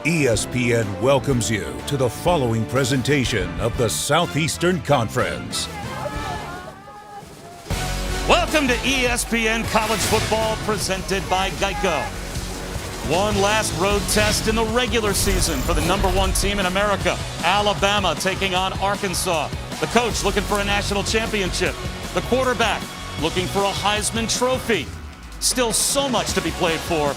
ESPN welcomes you to the following presentation of the Southeastern Conference. Welcome to ESPN College Football presented by Geico. One last road test in the regular season for the #1 team in America. Alabama taking on Arkansas. The coach looking for a national championship. The quarterback looking for a Heisman Trophy. Still so much to be played for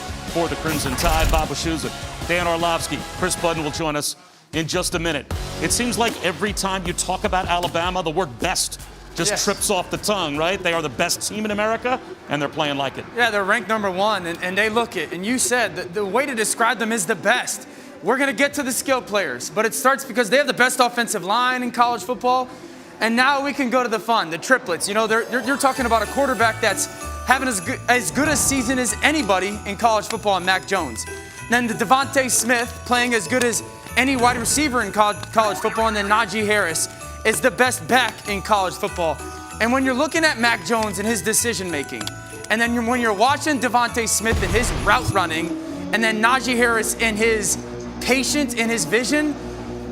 the Crimson Tide. Bob Wischusen, Dan Orlovsky, Chris Budden will join us in just a minute. It seems like every time you talk about Alabama, the word best just trips off the tongue, right? They are the best team in America, and they're playing like it. Yeah, they're ranked #1, and they look it. And you said the way to describe them is the best. We're going to get to the skill players, but it starts because they have the best offensive line in college football. And now we can go to the fun, the triplets. You know, you're talking about a quarterback that's having as good a season as anybody in college football in Mac Jones. Then the Devontae Smith playing as good as any wide receiver in college football, and then Najee Harris is the best back in college football. And when you're looking at Mac Jones and his decision making, and then when you're watching Devontae Smith and his route running, and then Najee Harris and his patience and his vision,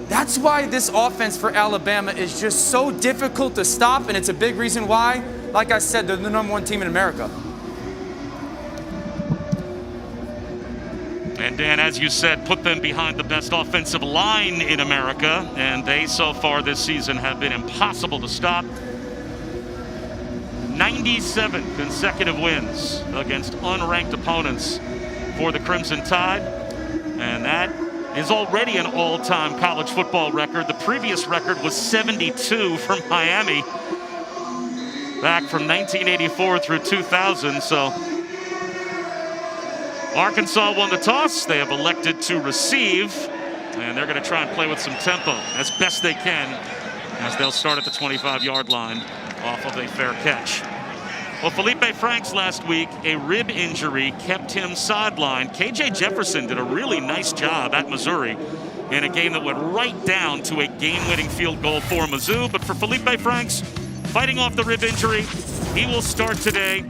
that's why this offense for Alabama is just so difficult to stop, and it's a big reason why, like I said, they're the #1 team in America. And Dan, as you said, put them behind the best offensive line in America, and they so far this season have been impossible to stop. 97 consecutive wins against unranked opponents for the Crimson Tide, and that is already an all-time college football record. The previous record was 72 for Miami back from 1984 through 2000. So Arkansas won the toss. They have elected to receive, and they're going to try and play with some tempo as best they can as they'll start at the 25-yard line off of a fair catch. Well, Felipe Franks last week, a rib injury kept him sidelined. KJ Jefferson did a really nice job at Missouri in a game that went right down to a game-winning field goal for Mizzou. But for Felipe Franks, fighting off the rib injury, he will start today.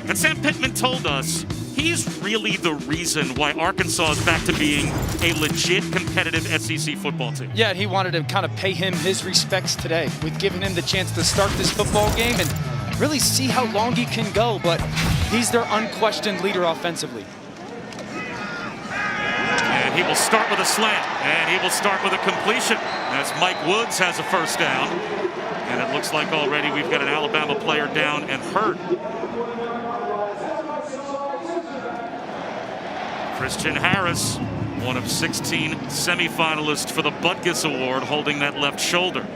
And Sam Pittman told us he's really the reason why Arkansas is back to being a legit competitive SEC football team. Yeah, he wanted to kind of pay him his respects today with giving him the chance to start this football game and really see how long he can go, but he's their unquestioned leader offensively. And he will start with a slant, and he will start with a completion as Mike Woods has a first down. And it looks like already we've got an Alabama player down and hurt. Christian Harris, one of 16 semifinalists for the Butkus Award, holding that left shoulder.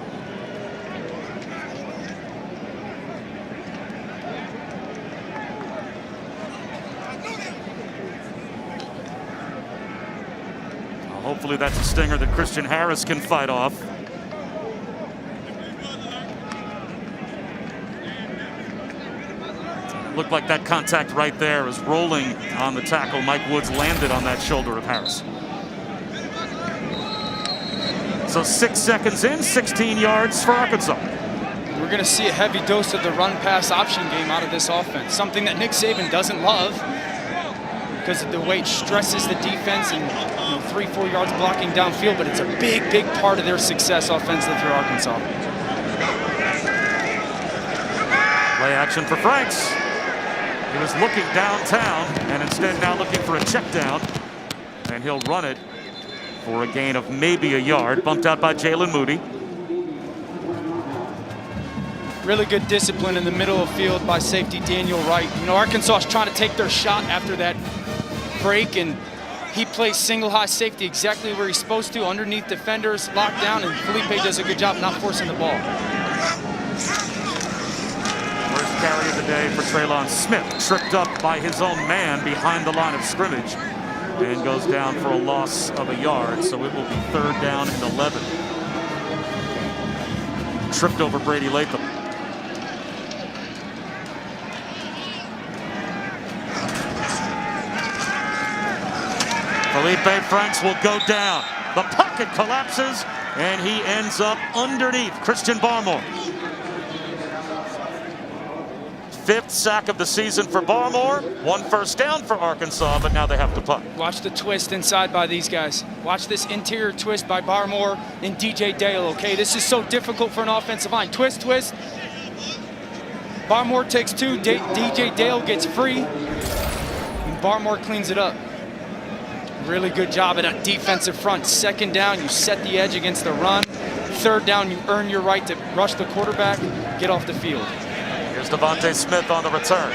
Hopefully that's a stinger that Christian Harris can fight off. Looked like that contact right there is rolling on the tackle. Mike Woods landed on that shoulder of Harris. So 6 seconds in, 16 yards for Arkansas. We're going to see a heavy dose of the run-pass option game out of this offense, something that Nick Saban doesn't love because of the way it stresses the defense and 3-4 yards blocking downfield, but it's a big, big part of their success offensively for Arkansas. Play action for Franks. He was looking downtown and instead now looking for a check down, and he'll run it for a gain of maybe a yard, bumped out by Jalen Moody. Really good discipline in the middle of field by safety Daniel Wright. You know, Arkansas is trying to take their shot after that break, and he plays single high safety exactly where he's supposed to, underneath defenders, locked down, and Felipe does a good job not forcing the ball. First carry of the day for Traylon Smith, tripped up by his own man behind the line of scrimmage and goes down for a loss of a yard, so it will be 3rd down and 11. Tripped over Brady Latham. Felipe Franks will go down. The pocket collapses, and he ends up underneath Christian Barmore. 5th sack of the season for Barmore. 1 first down for Arkansas, but now they have to punt. Watch the twist inside by these guys. Watch this interior twist by Barmore and DJ Dale, okay? This is so difficult for an offensive line. Twist, twist. Barmore takes 2, DJ Dale gets free, and Barmore cleans it up. Really good job at that defensive front. 2nd down, you set the edge against the run. 3rd down, you earn your right to rush the quarterback, get off the field. Here's Devontae Smith on the return,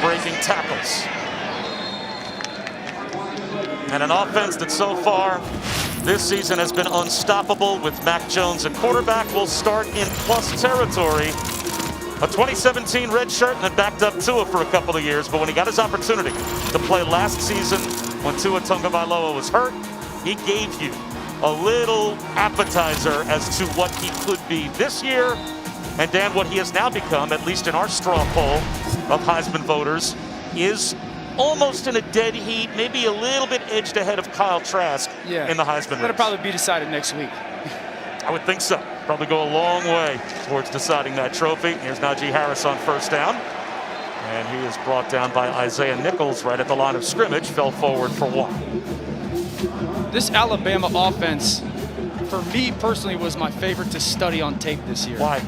breaking tackles. And an offense that so far this season has been unstoppable with Mac Jones at quarterback. Will start in plus territory. A 2017 redshirt and then backed up Tua for a couple of years, but when he got his opportunity to play last season when Tua Tagovailoa was hurt, he gave you a little appetizer as to what he could be this year. And Dan, what he has now become, at least in our straw poll of Heisman voters, is almost in a dead heat, maybe a little bit edged ahead of Kyle Trask in the Heisman race. That'll probably be decided next week. I would think so. Probably go a long way towards deciding that trophy. Here's Najee Harris on 1st down. And he is brought down by Isaiah Nichols right at the line of scrimmage, fell forward for 1. This Alabama offense, for me personally, was my favorite to study on tape this year. Why?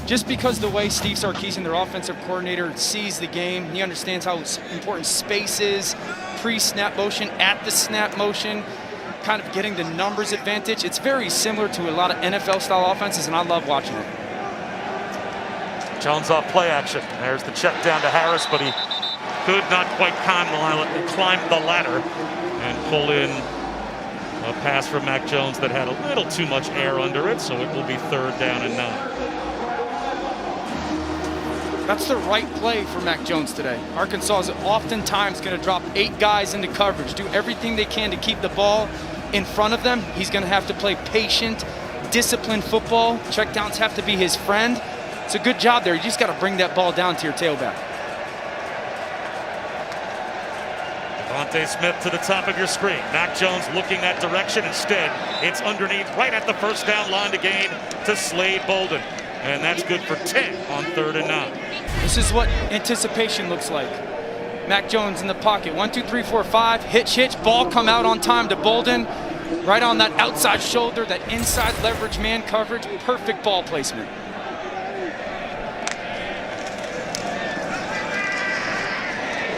Just because the way Steve Sarkisian, their offensive coordinator, sees the game. He understands how important space is, pre-snap motion, at the snap motion, kind of getting the numbers advantage. It's very similar to a lot of NFL-style offenses, and I love watching it. Jones off play action. There's the check down to Harris, but he could not quite climb the ladder and pull in a pass from Mac Jones that had a little too much air under it, so it will be 3rd down and 9. That's the right play for Mac Jones today. Arkansas is oftentimes going to drop 8 guys into coverage, do everything they can to keep the ball in front of them. He's going to have to play patient, disciplined football. Checkdowns have to be his friend. It's a good job there. You just got to bring that ball down to your tailback. Devontae Smith to the top of your screen. Mac Jones looking that direction. Instead, it's underneath right at the 1st down line to gain to Slade Bolden. And that's good for 10 on 3rd and 9. This is what anticipation looks like. Mac Jones in the pocket. 1, 2, 3, 4, 5. Hitch. Ball come out on time to Bolden. Right on that outside shoulder, that inside leverage man coverage. Perfect ball placement.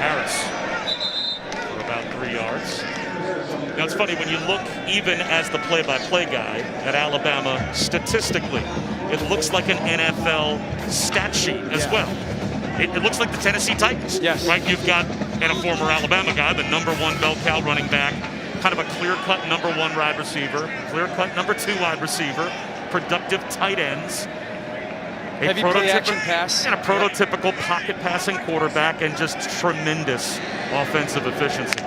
Harris for about 3 yards. Now it's funny when you look even as the play-by-play guy at Alabama statistically, it looks like an NFL stat sheet as well. It looks like the Tennessee Titans. Yes. Right? You've got, and a former Alabama guy, the #1 bell cow running back, kind of a clear-cut #1 wide receiver, clear-cut #2 wide receiver, productive tight ends. Heavy play action pass. And a prototypical pocket passing quarterback and just tremendous offensive efficiency.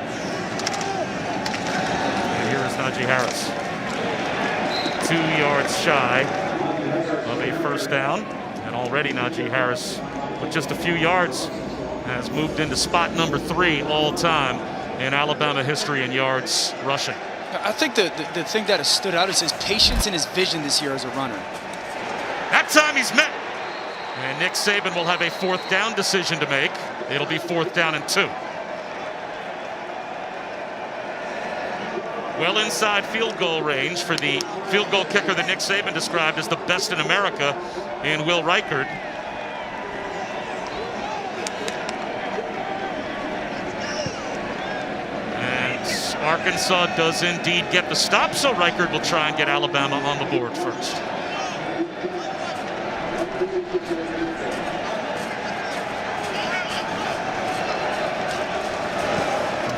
And here is Najee Harris. 2 yards shy of a 1st down. And already Najee Harris, with just a few yards, has moved into spot #3 all time in Alabama history in yards rushing. I think the thing that has stood out is his patience and his vision this year as a runner. That time he's met. And Nick Saban will have a 4th down decision to make. It'll be 4th down and 2. Well inside field goal range for the field goal kicker that Nick Saban described as the best in America in Will Reichard. And Arkansas does indeed get the stop, so Reichard will try and get Alabama on the board first.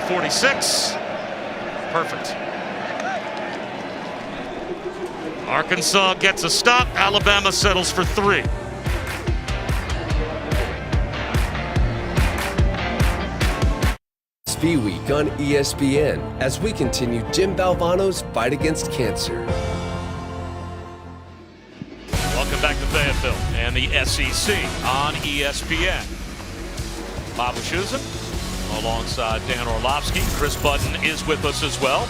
46. Perfect. Arkansas gets a stop. Alabama settles for 3. SB Week on ESPN as we continue Jim Valvano's fight against cancer. Welcome back to Fayetteville and the SEC on ESPN. Bob Wischusen alongside Dan Orlovsky. Chris Budden is with us as well.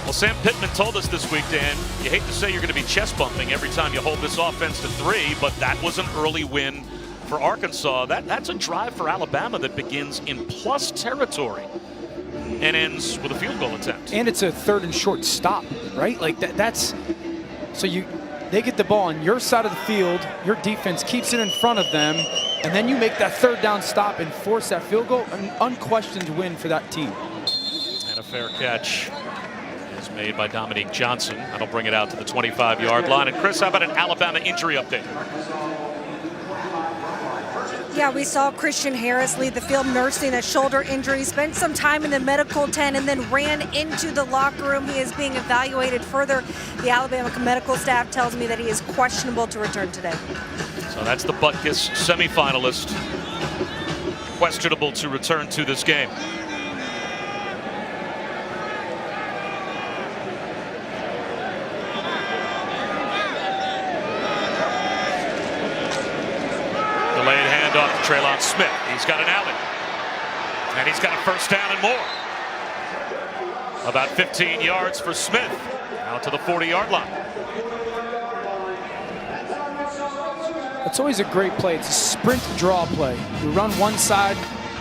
Well, Sam Pittman told us this week, Dan, you hate to say you're going to be chest bumping every time you hold this offense to 3, but that was an early win for Arkansas, that's a drive for Alabama that begins in plus territory and ends with a field goal attempt. And it's a 3rd and short stop, right? Like that's so they get the ball on your side of the field, your defense keeps it in front of them, and then you make that 3rd down stop and force that field goal. An unquestioned win for that team. And a fair catch is made by Dominique Johnson. That'll bring it out to the 25-yard line. And Chris, how about an Alabama injury update? Yeah, we saw Christian Harris leave the field nursing a shoulder injury, spent some time in the medical tent, and then ran into the locker room. He is being evaluated further. The Alabama medical staff tells me that he is questionable to return today. So that's the Butkus semifinalist, questionable to return to this game. Delayed handoff to Traylon Smith. He's got an alley. And he's got a first down and more. About 15 yards for Smith. Out to the 40-yard line. It's always a great play. It's a sprint draw play. You run one side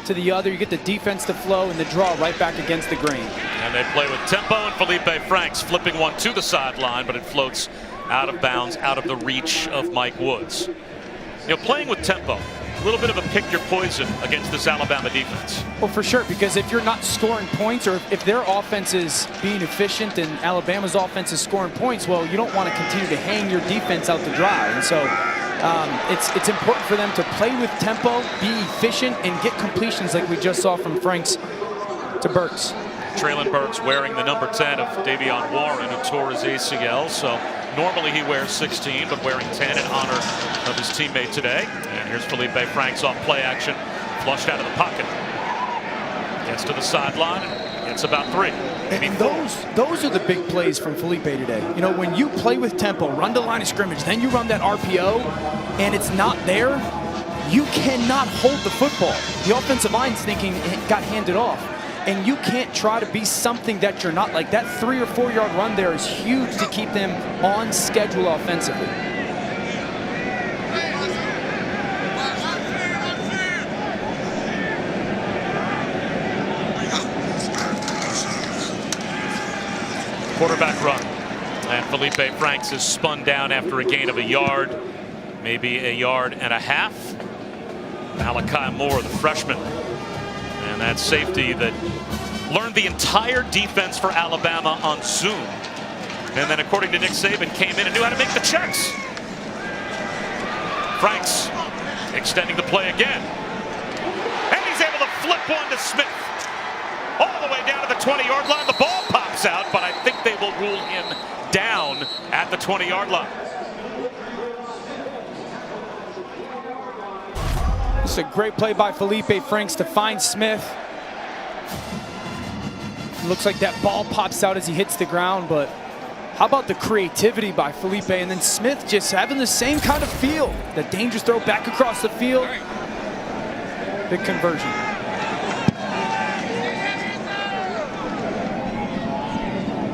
to the other, you get the defense to flow, and the draw right back against the grain. And they play with tempo, and Felipe Franks flipping one to the sideline, but it floats out of bounds, out of the reach of Mike Woods. You know, playing with tempo, a little bit of a pick your poison against this Alabama defense. Well, for sure, because if you're not scoring points, or if their offense is being efficient and Alabama's offense is scoring points, well, you don't want to continue to hang your defense out to dry. And so it's important for them to play with tempo, be efficient, and get completions like we just saw from Franks to Burks. Traylon Burks wearing the number 10 of Davion Warren, who tore his ACL. So normally he wears 16, but wearing 10 in honor of his teammate today. And here's Felipe Franks off play action, flushed out of the pocket. Gets to the sideline, gets about 3. And those are the big plays from Felipe today. You know, when you play with tempo, run the line of scrimmage, then you run that RPO, and it's not there, you cannot hold the football. The offensive line's thinking it got handed off. And you can't try to be something that you're not. Like that 3 or 4 yard run there is huge to keep them on schedule offensively. Quarterback run. And Felipe Franks is spun down after a gain of a yard, maybe a yard and a half. Malachi Moore, the freshman. And that safety that learned the entire defense for Alabama on Zoom. And then, according to Nick Saban, came in and knew how to make the checks. Franks extending the play again. And he's able to flip one to Smith. All the way down to the 20-yard line. The ball pops out, but I think they will rule him down at the 20-yard line. It's a great play by Felipe Franks to find Smith. Looks like that ball pops out as he hits the ground, but how about the creativity by Felipe? And then Smith just having the same kind of feel. The dangerous throw back across the field. Big conversion.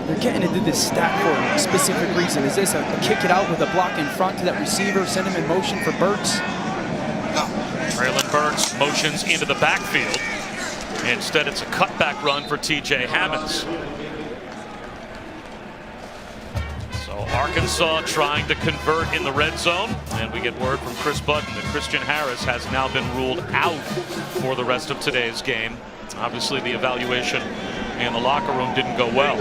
They're getting into this stack for a specific reason. Is this a kick it out with a block in front to that receiver, send him in motion for Burks? Traylon Burks motions into the backfield. Instead, it's a cutback run for T.J. Hammonds. So Arkansas trying to convert in the red zone. And we get word from Chris Budden that Christian Harris has now been ruled out for the rest of today's game. Obviously, the evaluation in the locker room didn't go well.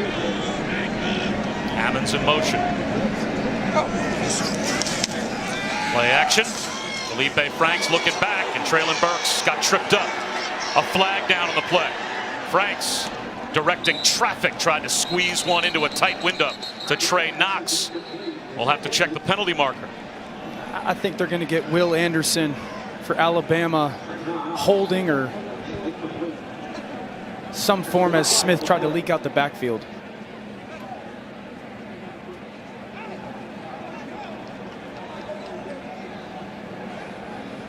Hammonds in motion. Play action. Felipe Franks looking back, and Traylon Burks got tripped up. A flag down on the play. Franks directing traffic, tried to squeeze one into a tight window to Trey Knox. We'll have to check the penalty marker. I think they're going to get Will Anderson for Alabama holding or some form as Smith tried to leak out the backfield.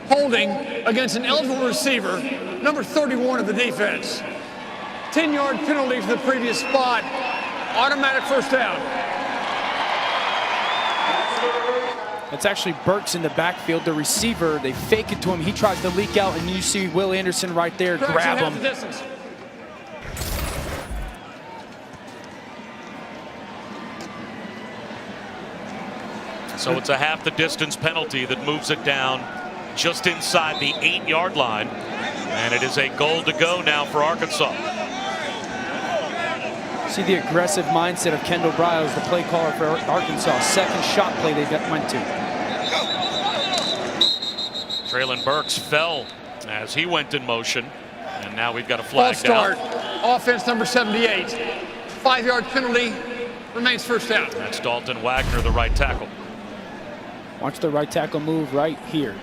Holding against an eligible receiver, number 31 of the defense. 10-yard penalty for the previous spot. Automatic first down. That's actually Burks in the backfield, the receiver. They fake it to him. He tries to leak out, and you see Will Anderson right there grab him. So it's a half the distance penalty that moves it down just inside the 8-yard line. And it is a goal to go now for Arkansas. See the aggressive mindset of Kendall Briles, the play caller for Arkansas. Second shot play they went to. Traylon Burks fell as he went in motion. And now we've got a flag start. down. Offense number 78. 5-yard penalty. Remains first down. That's Dalton Wagner, the right tackle. Watch the right tackle move right here.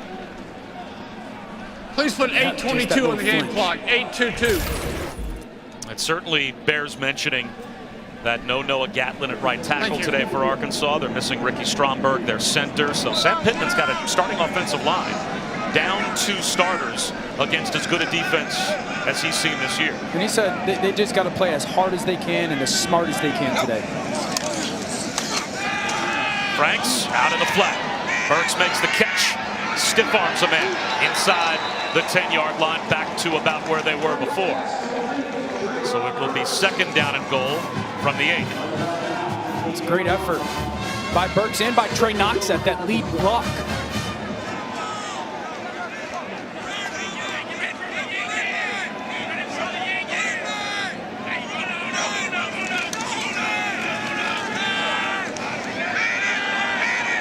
Please put 8:22 on the game clock. 8:22. It certainly bears mentioning that no Noah Gatlin at right tackle today for Arkansas. They're missing Ricky Stromberg, their center. So Sam Pittman's got a starting offensive line. Down 2 starters against as good a defense as he's seen this year. And he said they just got to play as hard as they can and as smart as they can today. Franks out in the flat. Burks makes the catch. Stiff arms him in inside the 10-yard line, back to about where they were before. So it will be second down and goal from the 8. It's a great effort by Burks and by Trey Knox at that lead block.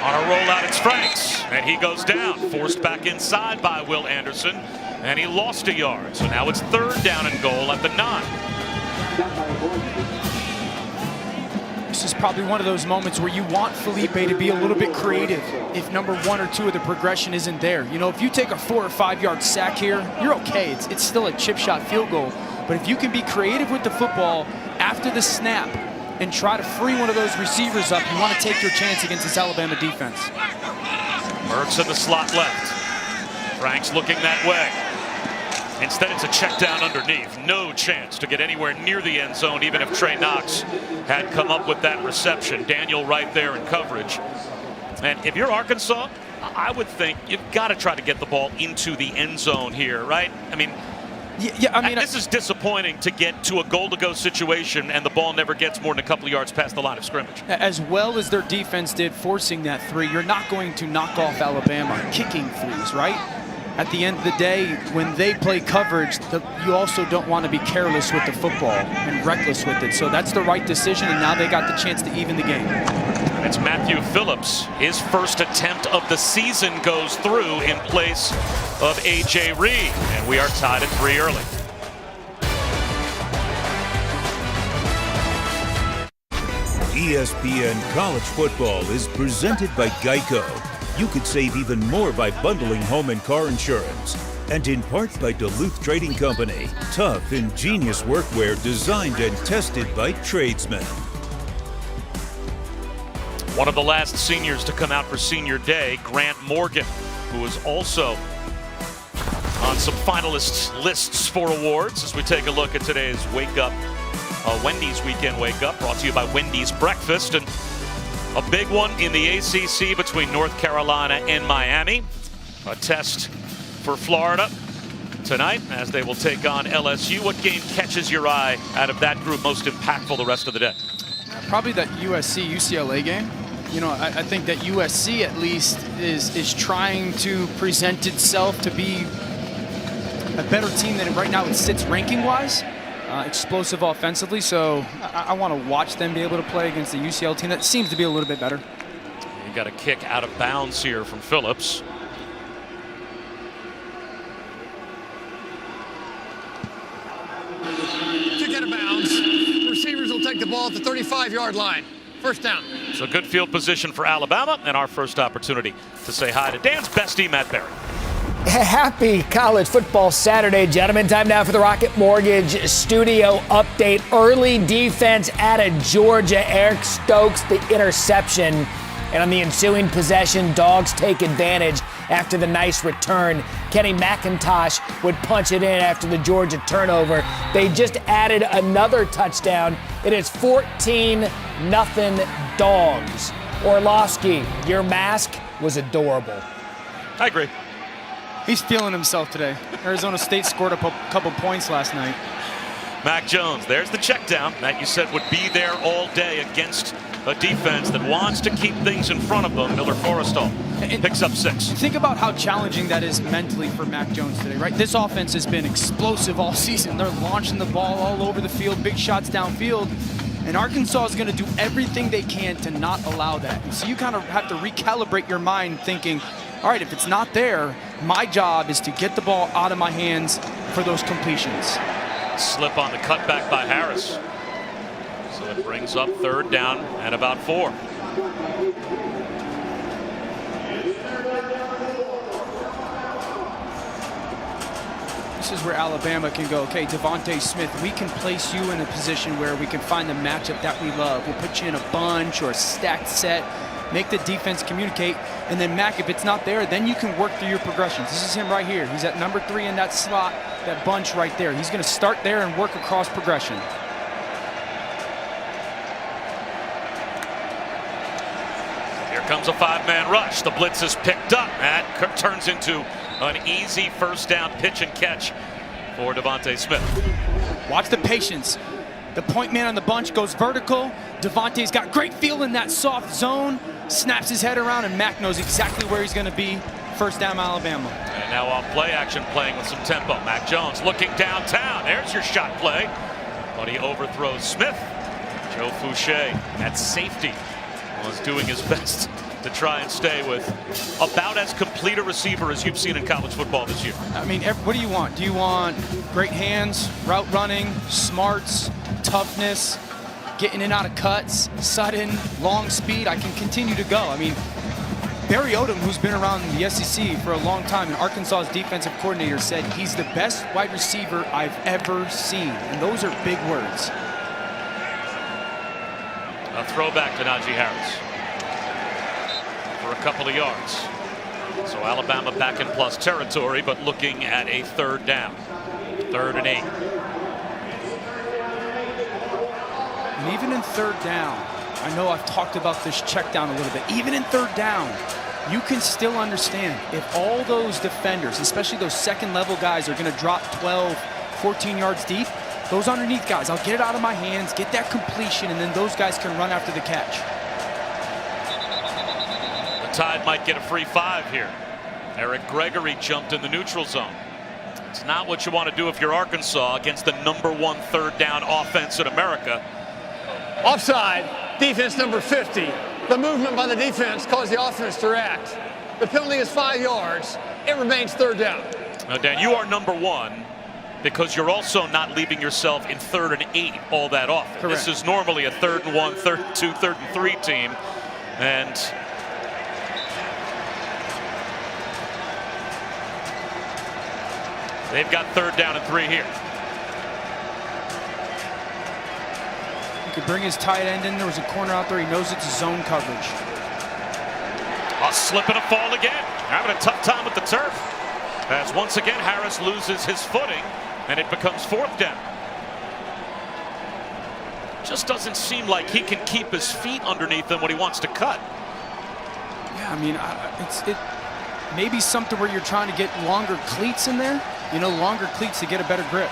On a rollout, it's Franks, and he goes down, forced back inside by Will Anderson, and he lost a yard. So now it's third down and goal at the 9. This is probably one of those moments where you want Felipe to be a little bit creative if number 1 or 2 of the progression isn't there. You know, if you take a 4 or 5 yard sack here, you're okay. It's still a chip shot field goal. But if you can be creative with the football after the snap and try to free one of those receivers up, you want to take your chance against this Alabama defense. Burks in the slot left. Franks looking that way. Instead, it's a check down underneath. No chance to get anywhere near the end zone, even if Trey Knox had come up with that reception. Daniel right there in coverage. And if you're Arkansas, I would think you've got to try to get the ball into the end zone here, right? I mean, this is disappointing to get to a goal-to-go situation and the ball never gets more than a couple of yards past the line of scrimmage. As well as their defense did forcing that 3, you're not going to knock off Alabama kicking 3s, right? At the end of the day, when they play coverage, you also don't want to be careless with the football and reckless with it. So that's the right decision, and now they got the chance to even the game. It's Matthew Phillips. His first attempt of the season goes through in place of A.J. Reed, and we are tied at 3 early. ESPN College Football is presented by Geico. You could save even more by bundling home and car insurance. And in part by Duluth Trading Company. Tough, ingenious workwear designed and tested by tradesmen. One of the last seniors to come out for senior day, Grant Morgan, who is also on some finalists lists for awards as we take a look at today's Wake Up, Wendy's Weekend Wake Up, brought to you by Wendy's Breakfast. And a big one in the ACC between North Carolina and Miami. A test for Florida tonight as they will take on LSU. What game catches your eye out of that group most impactful the rest of the day? Probably that USC-UCLA game. You know, I think that USC at least is trying to present itself to be a better team than right now it sits ranking-wise. Explosive offensively, so I want to watch them be able to play against the UCL team that seems to be a little bit better. You got a kick out of bounds here from Phillips. Kick out of bounds. Receivers will take the ball at the 35-yard line. First down. So good field position for Alabama, and our first opportunity to say hi to Dan's bestie, Matt Berry. Happy College Football Saturday, gentlemen. Time now for the Rocket Mortgage Studio update. Early defense out of Georgia. Eric Stokes, the interception. And on the ensuing possession, Dogs take advantage after the nice return. Kenny McIntosh would punch it in after the Georgia turnover. They just added another touchdown. It is 14-0 Dogs. Orlovsky, your mask was adorable. I agree. He's feeling himself today. Arizona State scored a couple points last night. Mac Jones, there's the check down that you said would be there all day against a defense that wants to keep things in front of them. Miller Forrestal picks up 6. Think about how challenging that is mentally for Mac Jones today, right? This offense has been explosive all season. They're launching the ball all over the field, big shots downfield. And Arkansas is going to do everything they can to not allow that. So you kind of have to recalibrate your mind thinking, all right, if it's not there, my job is to get the ball out of my hands for those completions. Slip on the cutback by Harris. So it brings up 3rd down and about 4. This is where Alabama can go, okay, Devontae Smith, we can place you in a position where we can find the matchup that we love. We'll put you in a bunch or a stacked set, make the defense communicate, and then Mac, if it's not there, then you can work through your progressions. This is him right here. He's at number 3 in that slot, that bunch right there. He's going to start there and work across progression. Here comes a 5-man rush. The blitz is picked up. That turns into an easy 1st down pitch and catch for Devontae Smith. Watch the patience. The point man on the bunch goes vertical. Devontae's got great feel in that soft zone. Snaps his head around, and Mac knows exactly where he's going to be. 1st down, Alabama. And now off play action, playing with some tempo. Mac Jones looking downtown. There's your shot play. But he overthrows Smith. Joe Fouché at safety was doing his best to try and stay with about as complete a receiver as you've seen in college football this year. I mean, what do you want? Do you want great hands, route running, smarts, toughness, getting in and out of cuts, sudden, long speed? I can continue to go. I mean, Barry Odom, who's been around the SEC for a long time, and Arkansas's defensive coordinator, said he's the best wide receiver I've ever seen. And those are big words. A throwback to Najee Harris for a couple of yards. So Alabama back in plus territory, but looking at a 3rd down. 3rd and 8. And even in 3rd down, I know I've talked about this check down a little bit. Even in 3rd down, you can still understand if all those defenders, especially those 2nd level guys, are going to drop 12, 14 yards deep, those underneath guys, I'll get it out of my hands, get that completion, and then those guys can run after the catch. The Tide might get a free 5 here. Eric Gregory jumped in the neutral zone. It's not what you want to do if you're Arkansas against the number 1 3rd down offense in America. Offside, defense number 50. The movement by the defense caused the offense to react. The penalty is 5 yards. It remains 3rd down. Now, Dan, you are number 1 because you're also not leaving yourself in 3rd and 8 all that often. Correct. This is normally a 3rd and 1, 3rd and 2, 3rd and 3 team. And they've got 3rd down and 3 here. He could bring his tight end in. There was a corner out there. He knows it's zone coverage. A slip and a fall again. Having a tough time with the turf. As once again Harris loses his footing and it becomes 4th down. Just doesn't seem like he can keep his feet underneath him when he wants to cut. Yeah, I mean, it may be something where you're trying to get longer cleats in there. You know, longer cleats to get a better grip.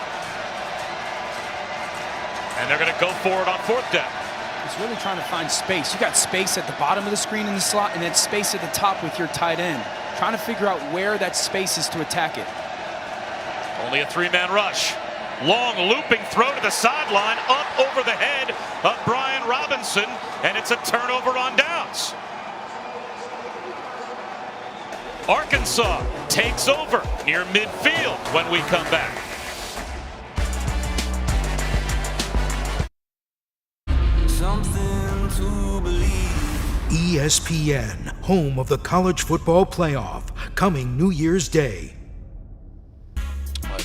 And they're going to go for it on 4th down. He's really trying to find space. You got space at the bottom of the screen in the slot and then space at the top with your tight end. Trying to figure out where that space is to attack it. Only a 3-man rush. Long looping throw to the sideline, up over the head of Brian Robinson, and it's a turnover on downs. Arkansas takes over near midfield when we come back. Something to believe. ESPN, home of the college football playoff, coming New Year's Day.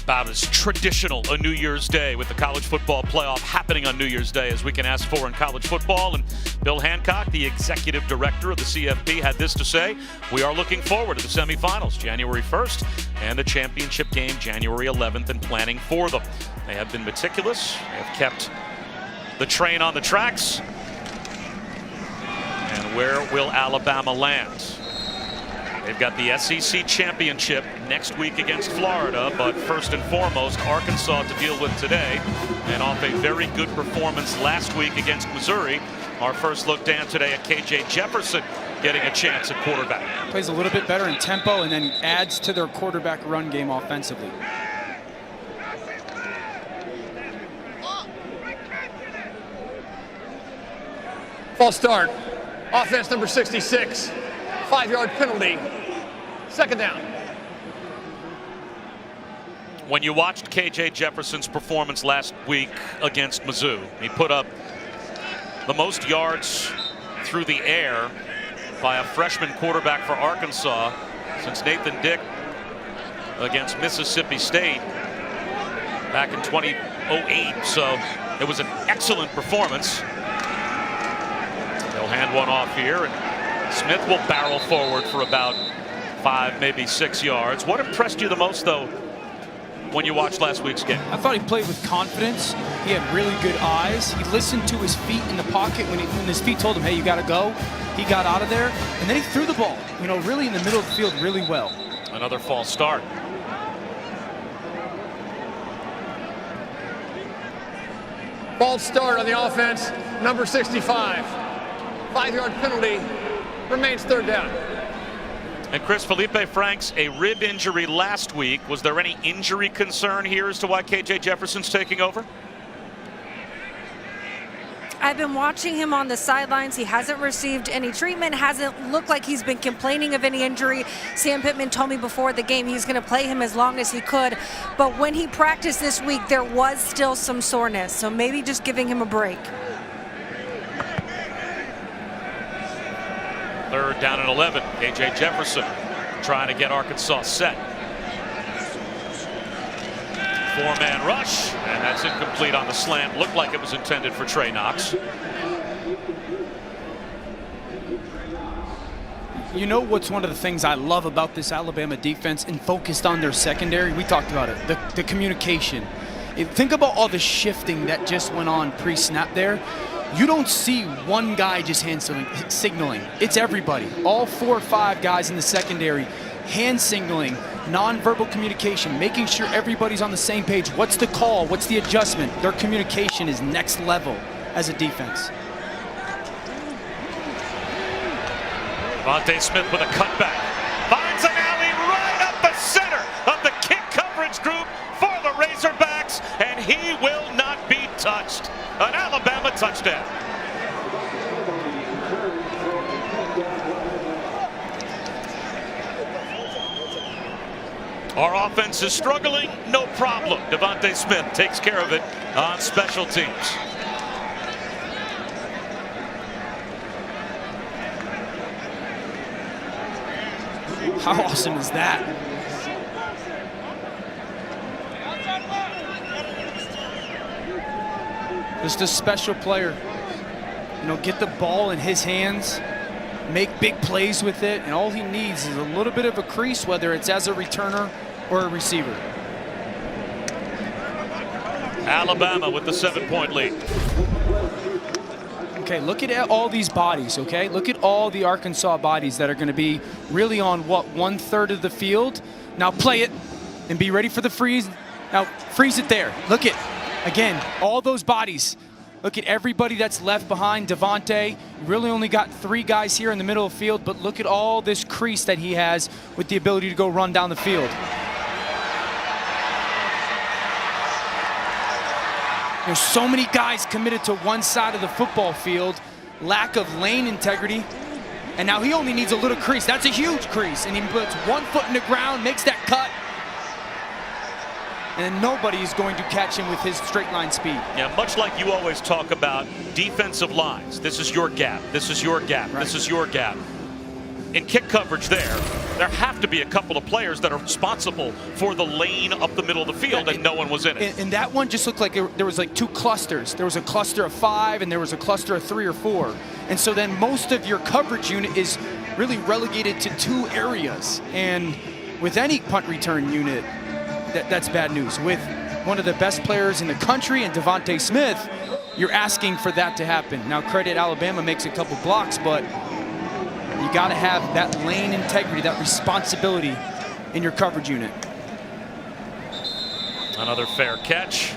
About as traditional a New Year's Day with the college football playoff happening on New Year's Day as we can ask for in college football. And Bill Hancock, the executive director of the CFP, had this to say: we are looking forward to the semifinals January 1st and the championship game January 11th and planning for them. They have been meticulous. They have kept the train on the tracks. And where will Alabama land? They've got the SEC championship next week against Florida, but first and foremost, Arkansas to deal with today. And off a very good performance last week against Missouri, our first look, Dan, today at KJ Jefferson getting a chance at quarterback. Plays a little bit better in tempo and then adds to their quarterback run game offensively. False start. Offense number 66. 5-yard penalty. Second down. When you watched KJ Jefferson's performance last week against Mizzou, he put up the most yards through the air by a freshman quarterback for Arkansas since Nathan Dick against Mississippi State back in 2008. So it was an excellent performance. They'll hand one off here, and Smith will barrel forward for about 5, maybe 6 yards. What impressed you the most, though, when you watched last week's game? I thought he played with confidence. He had really good eyes. He listened to his feet in the pocket when his feet told him, hey, you got to go. He got out of there, and then he threw the ball, really in the middle of the field really well. Another false start. False start on the offense, number 65. 5-yard penalty, remains third down. And Chris, Felipe Franks, a rib injury last week. Was there any injury concern here as to why KJ Jefferson's taking over? I've been watching him on the sidelines. He hasn't received any treatment, hasn't looked like he's been complaining of any injury. Sam Pittman told me before the game he's going to play him as long as he could. But when he practiced this week, there was still some soreness. So maybe just giving him a break. Third down and 11. KJ Jefferson trying to get Arkansas set. 4-man rush, and that's incomplete on the slant. Looked like it was intended for Trey Knox. You know what's one of the things I love about this Alabama defense and focused on their secondary? We talked about it, the communication. Think about all the shifting that just went on pre-snap there. You don't see one guy just hand signaling. It's everybody. All 4 or 5 guys in the secondary hand signaling, nonverbal communication, making sure everybody's on the same page. What's the call? What's the adjustment? Their communication is next level as a defense. Devontae Smith with a cutback. Finds an alley right up the center of the kick coverage group for the Razorbacks, and he will not be touched. An Alabama touchdown. Our offense is struggling, no problem. Devontae Smith takes care of it on special teams. How awesome is that? Just a special player. Get the ball in his hands, make big plays with it, and all he needs is a little bit of a crease, whether it's as a returner or a receiver. Alabama with the 7-point lead. Okay, look at all these bodies, okay? Look at all the Arkansas bodies that are going to be really on, what, 1/3 of the field? Now play it and be ready for the freeze. Now freeze it there. Look at, again, all those bodies. Look at everybody that's left behind. Devontae really only got 3 guys here in the middle of the field, but look at all this crease that he has with the ability to go run down the field. There's so many guys committed to one side of the football field, lack of lane integrity, and now he only needs a little crease. That's a huge crease, and he puts 1 foot in the ground, makes that cut, and nobody is going to catch him with his straight line speed. Yeah, much like you always talk about defensive lines. This is your gap. This is your gap. Right. This is your gap. In kick coverage there have to be a couple of players that are responsible for the lane up the middle of the field, and no one was in it. And that one just looked like there was like 2 clusters. There was a cluster of 5, and there was a cluster of 3 or 4. And so then most of your coverage unit is really relegated to 2 areas. And with any punt return unit, that's bad news. With one of the best players in the country and Devontae Smith, you're asking for that to happen. Now, credit Alabama makes a couple blocks, but You got to have that lane integrity, that responsibility in your coverage unit. Another fair catch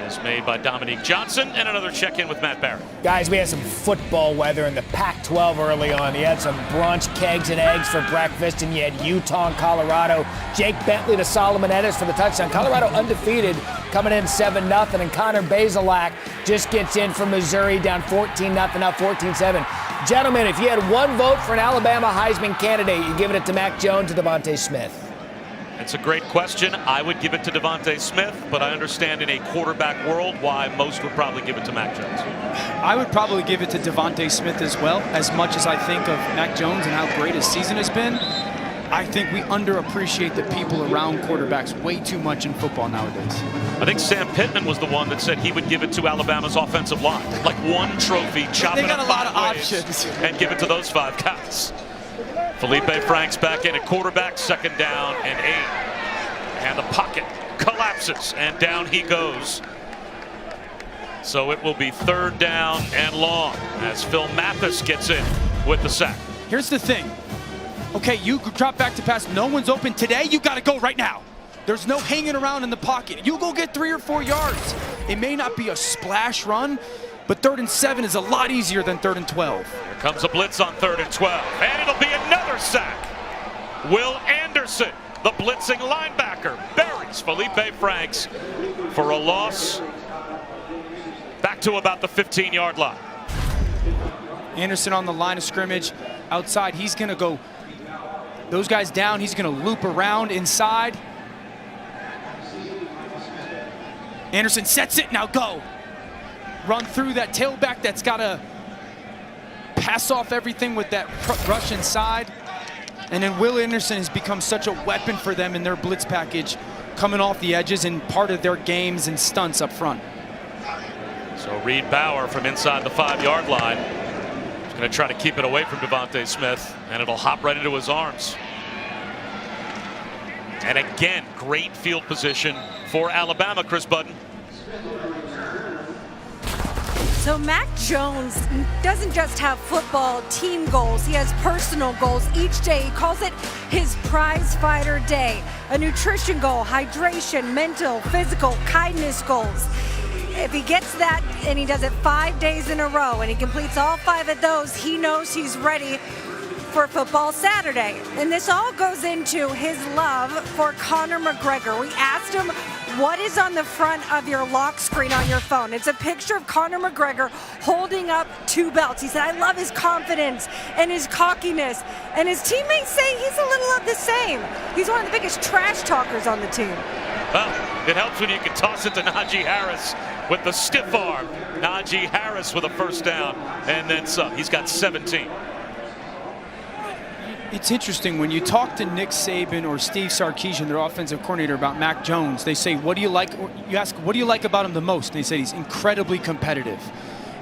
is made by Dominique Johnson, and another check-in with Matt Barrett. Guys, we had some football weather in the Pac-12 early on. You had some brunch, kegs, and eggs for breakfast, and you had Utah and Colorado. Jake Bentley to Solomon Ennis for the touchdown. Colorado undefeated, coming in 7-0, and Connor Bazelak just gets in from Missouri, down 14-0, now 14-7. Gentlemen, if you had one vote for an Alabama Heisman candidate, you giving it to Mac Jones or Devontae Smith? It's a great question. I would give it to Devontae Smith, but I understand in a quarterback world why most would probably give it to Mac Jones. I would probably give it to Devontae Smith as well. As much as I think of Mac Jones and how great his season has been, I think we underappreciate the people around quarterbacks way too much in football nowadays. I think Sam Pittman was the one that said he would give it to Alabama's offensive line. Like one trophy, chop it up 5 ways, and give it to those 5 guys. Felipe Franks back in at quarterback, 2nd down and 8. And the pocket collapses, and down he goes. So it will be 3rd down and long as Phil Mathis gets in with the sack. Here's the thing. Okay, you drop back to pass. No one's open today. You got to go right now. There's no hanging around in the pocket. You go get 3 or 4 yards. It may not be a splash run, but 3rd and 7 is a lot easier than 3rd and 12. Here comes a blitz on 3rd and 12, and it'll be another sack. Will Anderson, the blitzing linebacker, buries Felipe Franks for a loss back to about the 15-yard line. Anderson on the line of scrimmage outside. He's going to go those guys down. He's going to loop around inside. Anderson sets it. Now go. Run through that tailback that's got to pass off everything with that rush inside. And then Will Anderson has become such a weapon for them in their blitz package, coming off the edges and part of their games and stunts up front. So Reed Bauer from inside the 5-yard line is going to try to keep it away from Devontae Smith, and it'll hop right into his arms. And again, great field position for Alabama, Chris Budden. So Mac Jones doesn't just have football team goals, he has personal goals each day. He calls it his prize fighter day. A nutrition goal, hydration, mental, physical, kindness goals. If he gets that and he does it 5 days in a row and he completes all 5 of those, he knows he's ready for football Saturday. And this all goes into his love for Conor McGregor. We asked him, what is on the front of your lock screen on your phone? It's a picture of Conor McGregor holding up 2 belts. He said, I love his confidence and his cockiness. And his teammates say he's a little of the same. He's one of the biggest trash talkers on the team. Well, it helps when you can toss it to Najee Harris with the stiff arm. Najee Harris with a 1st down and then some. He's got 17. It's interesting when you talk to Nick Saban or Steve Sarkisian, their offensive coordinator, about Mac Jones. They say, what do you like? You ask, what do you like about him the most? And they say he's incredibly competitive.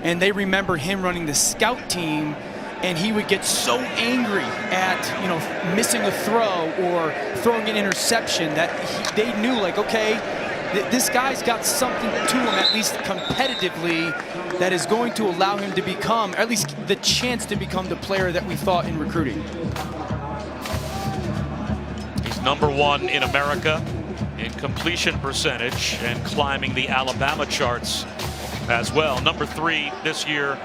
And they remember him running the scout team, and he would get so angry at missing a throw or throwing an interception that they knew, like, okay, this guy's got something to him, at least competitively, that is going to allow him to become, or at least the chance to become, the player that we thought in recruiting. He's #1 in America in completion percentage and climbing the Alabama charts as well. #3 this year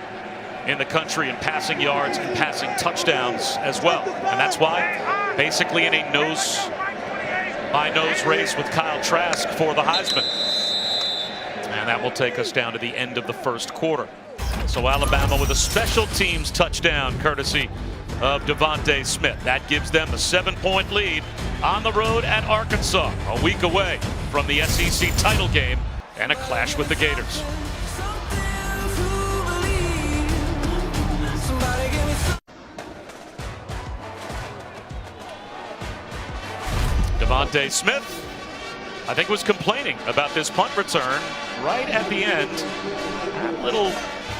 in the country in passing yards and passing touchdowns as well. And that's why basically in a nose-by-nose race with Kyle Trask for the Heisman. And that will take us down to the end of the 1st quarter. So Alabama with a special teams touchdown courtesy of Devontae Smith. That gives them a 7-point lead on the road at Arkansas, a week away from the SEC title game and a clash with the Gators. Devontae Smith, I think, was complaining about this punt return right at the end. A little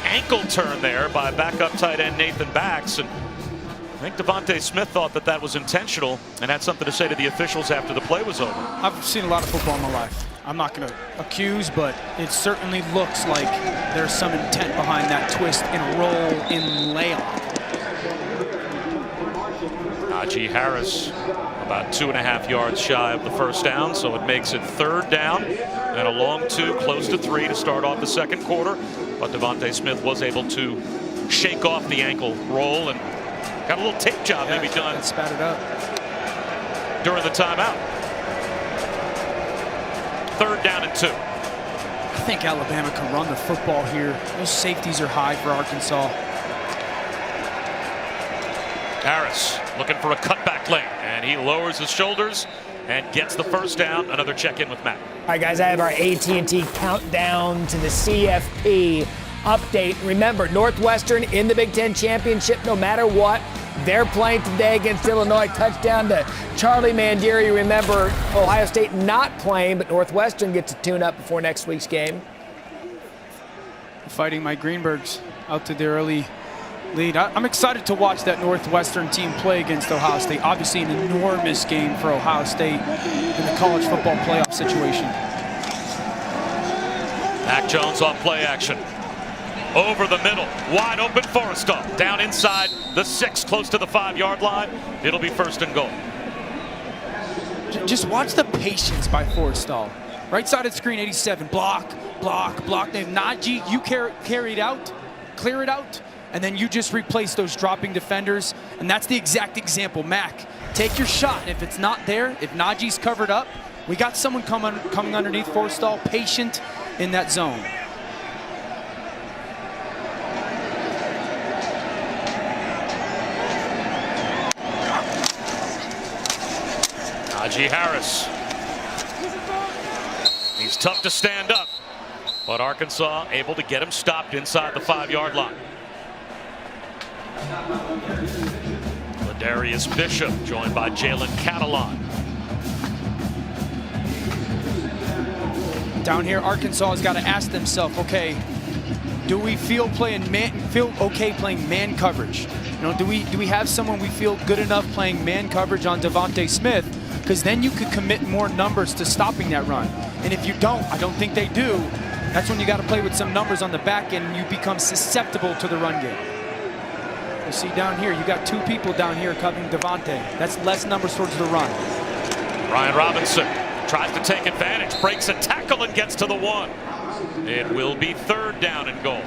ankle turn there by backup tight end Nathan Bax. And I think Devontae Smith thought that that was intentional and had something to say to the officials after the play was over. I've seen a lot of football in my life. I'm not going to accuse, but it certainly looks like there's some intent behind that twist and roll in layup. Najee Harris about 2.5 yards shy of the first down, so it makes it 3rd down and a long 2, close to 3 to start off the second quarter. But Devontae Smith was able to shake off the ankle roll and got a little tape job maybe done. And spat it up during the timeout. 3rd down and 2. I think Alabama can run the football here. Those safeties are high for Arkansas. Harris looking for a cutback lane, and he lowers his shoulders and gets the first down. Another check-in with Matt. All right, guys, I have our AT&T countdown to the CFP update. Remember, Northwestern in the Big Ten Championship, no matter what. They're playing today against Illinois. Touchdown to Charlie Mandieri. Remember, Ohio State not playing, but Northwestern gets a tune-up before next week's game. Fighting my Greenbergs out to their early lead. I'm excited to watch that Northwestern team play against Ohio State. Obviously an enormous game for Ohio State in the college football playoff situation. Mac Jones on play action. Over the middle, wide open Forrestal. Down inside the 6, close to the 5-yard line. It'll be 1st and goal. Just watch the patience by Forrestal. Right side of the screen, 87. Block, block, block. Then Najee, you carry it out, clear it out, and then you just replace those dropping defenders. And that's the exact example. Mac, take your shot. If it's not there, if Najee's covered up, we got someone coming underneath Forrestal, patient in that zone. Najee Harris. He's tough to stand up, but Arkansas able to get him stopped inside the 5-yard line. Ladarius Bishop joined by Jalen Catalon. Down here, Arkansas has got to ask themselves, okay, do we feel okay playing man coverage? You know, do we have someone we feel good enough playing man coverage on Devontae Smith? Because then you could commit more numbers to stopping that run. And if you don't, I don't think they do, that's when you got to play with some numbers on the back end and you become susceptible to the run game. You see down here, you got 2 people down here covering Devontae. That's less numbers towards the run. Ryan Robinson tries to take advantage, breaks a tackle and gets to the 1. It will be 3rd down and goal.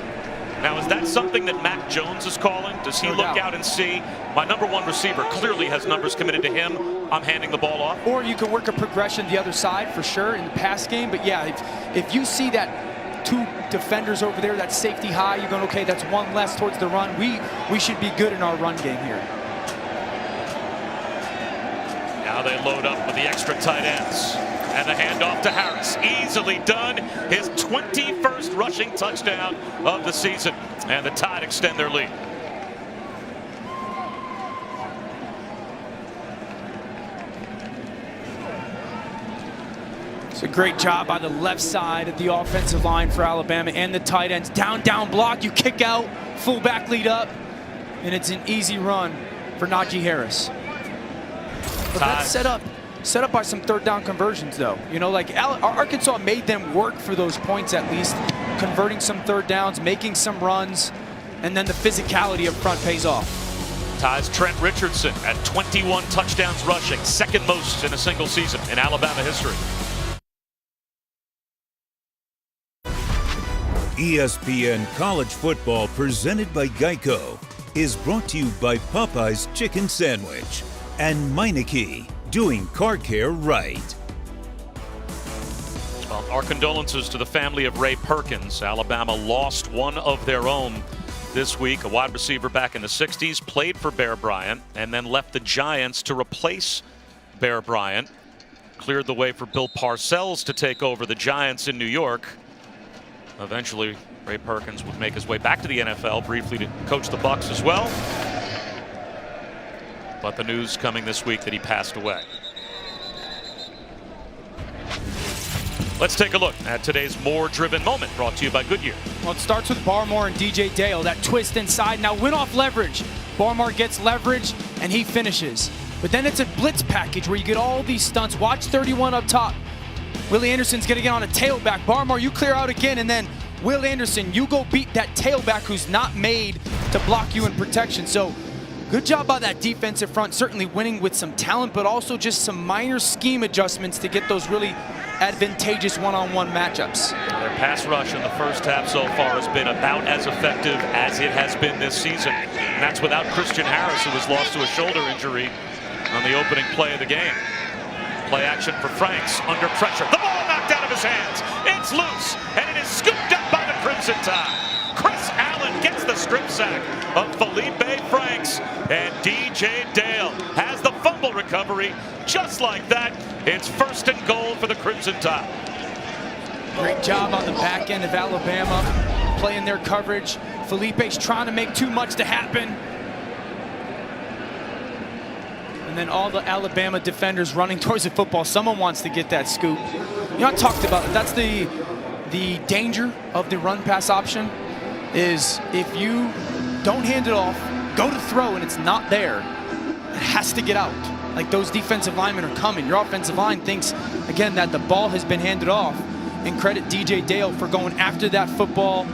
Now, is that something that Mac Jones is calling? Does he look out and see, my number 1 receiver clearly has numbers committed to him, I'm handing the ball off? Or you can work a progression the other side for sure in the pass game. But yeah, if you see that 2 defenders over there, that safety high, you're going, okay, that's 1 less towards the run. We should be good in our run game here. Now they load up with the extra tight ends. And the handoff to Harris. Easily done. His 21st rushing touchdown of the season. And the Tide extend their lead. It's a great job by the left side of the offensive line for Alabama and the tight ends. Down block, you kick out, fullback lead up, and it's an easy run for Najee Harris. But that's set up by some 3rd down conversions, though. You know, like Arkansas made them work for those points at least, converting some 3rd downs, making some runs, and then the physicality up front pays off. Ties Trent Richardson at 21 touchdowns rushing, 2nd most in a single season in Alabama history. ESPN College Football, presented by Geico, is brought to you by Popeye's Chicken Sandwich and Meineke, doing car care right. Well, our condolences to the family of Ray Perkins. Alabama lost one of their own this week, a wide receiver back in the 60s, played for Bear Bryant, and then left the Giants to replace Bear Bryant. Cleared the way for Bill Parcells to take over the Giants in New York. Eventually, Ray Perkins would make his way back to the NFL, briefly to coach the Bucs as well. But the news coming this week that he passed away. Let's take a look at today's More Driven Moment, brought to you by Goodyear. Well, it starts with Barmore and DJ Dale. That twist inside. Now win off leverage. Barmore gets leverage, and he finishes. But then it's a blitz package where you get all these stunts. Watch 31 up top. Willie Anderson's going to get on a tailback. Barmore, you clear out again, and then Will Anderson, you go beat that tailback who's not made to block you in protection. So Good job by that defensive front, certainly winning with some talent, but also just some minor scheme adjustments to get those really advantageous one-on-one matchups. Their pass rush in the first half so far has been about as effective as it has been this season. And that's without Christian Harris, who was lost to a shoulder injury on the opening play of the game. Play action for Franks, under pressure. The ball knocked out of his hands. It's loose, and it is scooped up by the Crimson Tide. Chris Allen gets the strip sack of Felipe Franks, and DJ Dale has the fumble recovery. Just like that, it's 1st and goal for the Crimson Tide. Great job on the back end of Alabama, playing their coverage. Felipe's trying to make too much to happen. And then all the Alabama defenders running towards the football. Someone wants to get that scoop. You know, I talked about it. That's the danger of the run-pass option, is if you don't hand it off, go to throw, and it's not there, it has to get out. Like, those defensive linemen are coming. Your offensive line thinks, again, that the ball has been handed off. And credit DJ Dale for going after that football.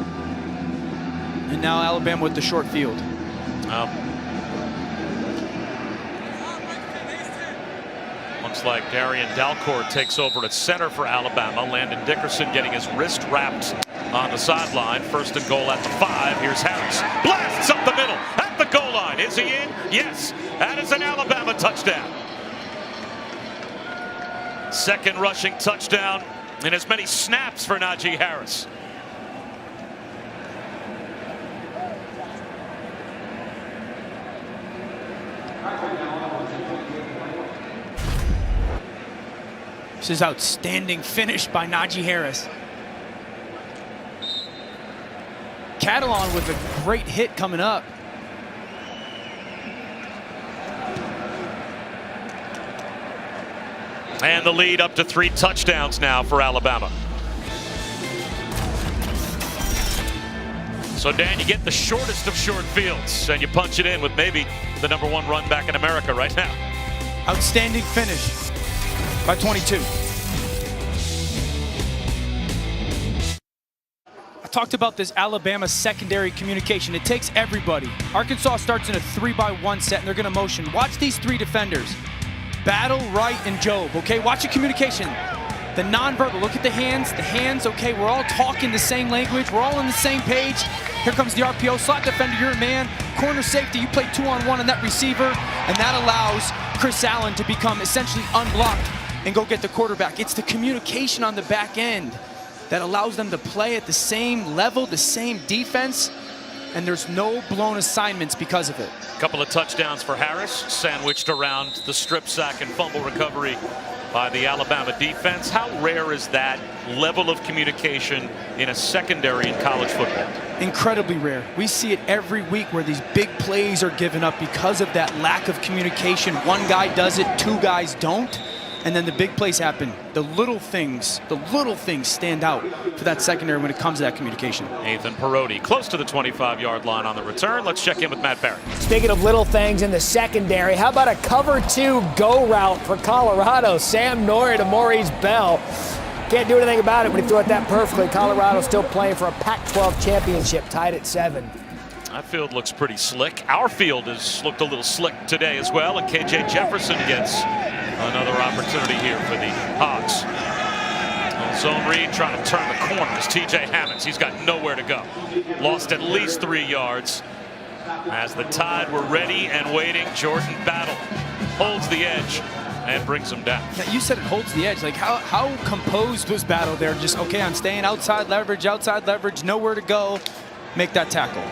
And now Alabama with the short field. Looks like Darian Dalcourt takes over at center for Alabama. Landon Dickerson getting his wrist wrapped on the sideline. 1st and goal at the 5. Here's Harris. Blasts up the middle at the goal line. Is he in? Yes. That is an Alabama touchdown. 2nd rushing touchdown in as many snaps for Najee Harris. This is outstanding finish by Najee Harris. Catalan with a great hit coming up. And the lead up to 3 touchdowns now for Alabama. So, Dan, you get the shortest of short fields, and you punch it in with maybe the #1 run back in America right now. Outstanding finish by 22. I talked about this Alabama secondary communication. It takes everybody. Arkansas starts in a 3-by-1 set, and they're going to motion. Watch these 3 defenders. Battle, Wright, and Jobe, okay? Watch the communication. The nonverbal, look at the hands, okay? We're all talking the same language. We're all on the same page. Here comes the RPO. Slot defender, you're a man. Corner safety, you play 2-on-1 on that receiver, and that allows Chris Allen to become essentially unblocked and go get the quarterback. It's the communication on the back end that allows them to play at the same level, the same defense, and there's no blown assignments because of it. A couple of touchdowns for Harris, sandwiched around the strip sack and fumble recovery by the Alabama defense. How rare is that level of communication in a secondary in college football? Incredibly rare. We see it every week where these big plays are given up because of that lack of communication. One guy does it, 2 guys don't, and then the big plays happen. The little things stand out for that secondary when it comes to that communication. Nathan Perotti close to the 25-yard line on the return. Let's check in with Matt Barrett. Speaking of little things in the secondary, how about a cover 2 go route for Colorado? Sam Norrie to Maurice Bell. Can't do anything about it when he threw it that perfectly. Colorado still playing for a Pac-12 championship, tied at 7. That field looks pretty slick. Our field has looked a little slick today as well, and KJ Jefferson gets another opportunity here for the Hogs. Zone read trying to turn the corner is TJ Hammonds. He's got nowhere to go. Lost at least 3 yards. As the Tide were ready and waiting, Jordan Battle holds the edge and brings him down. Yeah, you said it holds the edge. Like, how composed was Battle there? Just, okay, I'm staying outside leverage, nowhere to go. Make that tackle.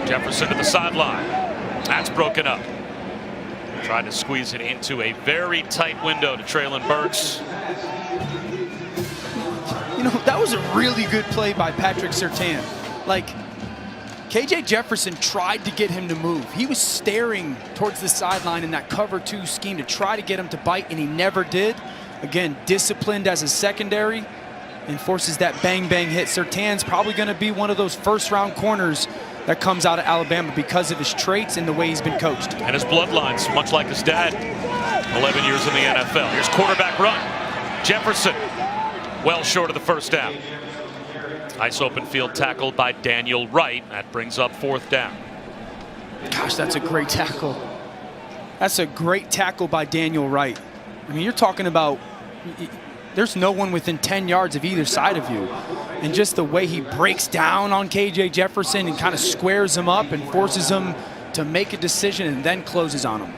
Jefferson to the sideline. That's broken up. Tried to squeeze it into a very tight window to Traylon Burks. You know, that was a really good play by Patrick Surtain. Like, KJ Jefferson tried to get him to move. He was staring towards the sideline in that cover 2 scheme to try to get him to bite, and he never did. Again, disciplined as a secondary and forces that bang-bang hit. Surtain's probably going to be one of those first-round corners that comes out of Alabama because of his traits and the way he's been coached. And his bloodline's much like his dad. 11 years in the NFL. Here's quarterback run. Jefferson Well short of the first down. Nice open field tackle by Daniel Wright. That brings up 4th down. Gosh, that's a great tackle. That's a great tackle by Daniel Wright. I mean, you're talking about there's no one within 10 yards of either side of you. And just the way he breaks down on KJ Jefferson and kind of squares him up and forces him to make a decision and then closes on him.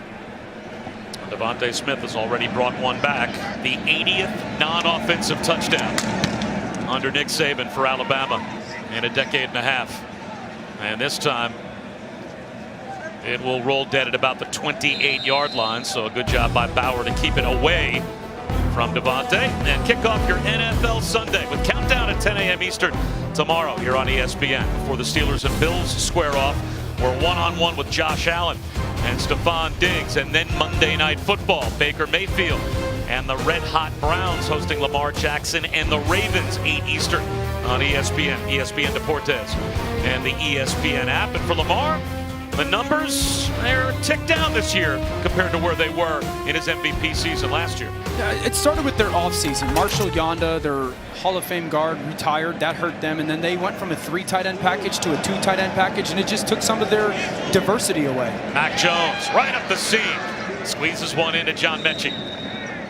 Devontae Smith has already brought one back. The 80th non-offensive touchdown under Nick Saban for Alabama in a decade and a half. And this time it will roll dead at about the 28-yard line. So a good job by Bauer to keep it away from Devontae. And kick off your NFL Sunday with countdown at 10 a.m. Eastern tomorrow here on ESPN. Before the Steelers and Bills square off, we're one-on-one with Josh Allen and Stephon Diggs. And then Monday Night Football, Baker Mayfield and the red-hot Browns hosting Lamar Jackson and the Ravens, 8 Eastern on ESPN, ESPN Deportes, and the ESPN app. And for Lamar, the numbers, they're ticked down this year compared to where they were in his MVP season last year. It started with their offseason. Marshall Yonda, their Hall of Fame guard, retired. That hurt them. And then they went from a 3 tight end package to a 2 tight end package, and it just took some of their diversity away. Mac Jones right up the seam. Squeezes one into John Mechie.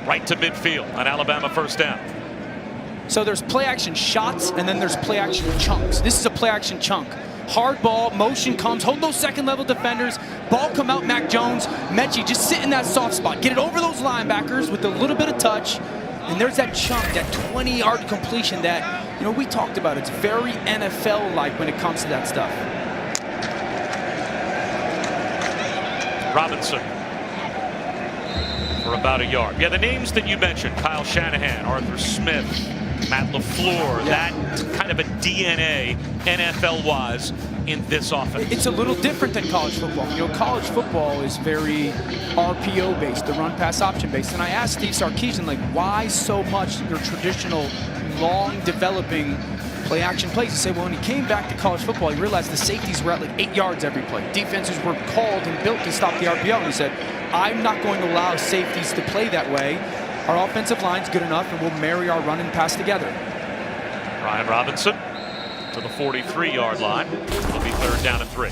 Right to midfield, an Alabama first down. So there's play action shots, and then there's play action chunks. This is a play action chunk. Hard ball, motion comes, hold those second level defenders, ball come out, Mac Jones, Mechie just sit in that soft spot, get it over those linebackers with a little bit of touch, and there's that chunk, that 20-yard completion that, we talked about. It's very NFL-like when it comes to that stuff. Robinson for about a yard. Yeah, the names that you mentioned, Kyle Shanahan, Arthur Smith, Matt LaFleur, that kind of a DNA NFL-wise in this offense. It's a little different than college football. College football is very RPO-based, the run-pass option-based. And I asked Steve Sarkisian, why so much their traditional, long-developing play-action plays? He said, well, when he came back to college football, he realized the safeties were at 8 yards every play. Defenses were called and built to stop the RPO. And he said, I'm not going to allow safeties to play that way. Our offensive line's good enough, and we'll marry our run and pass together. Brian Robinson to the 43-yard line. It'll be 3rd down and 3.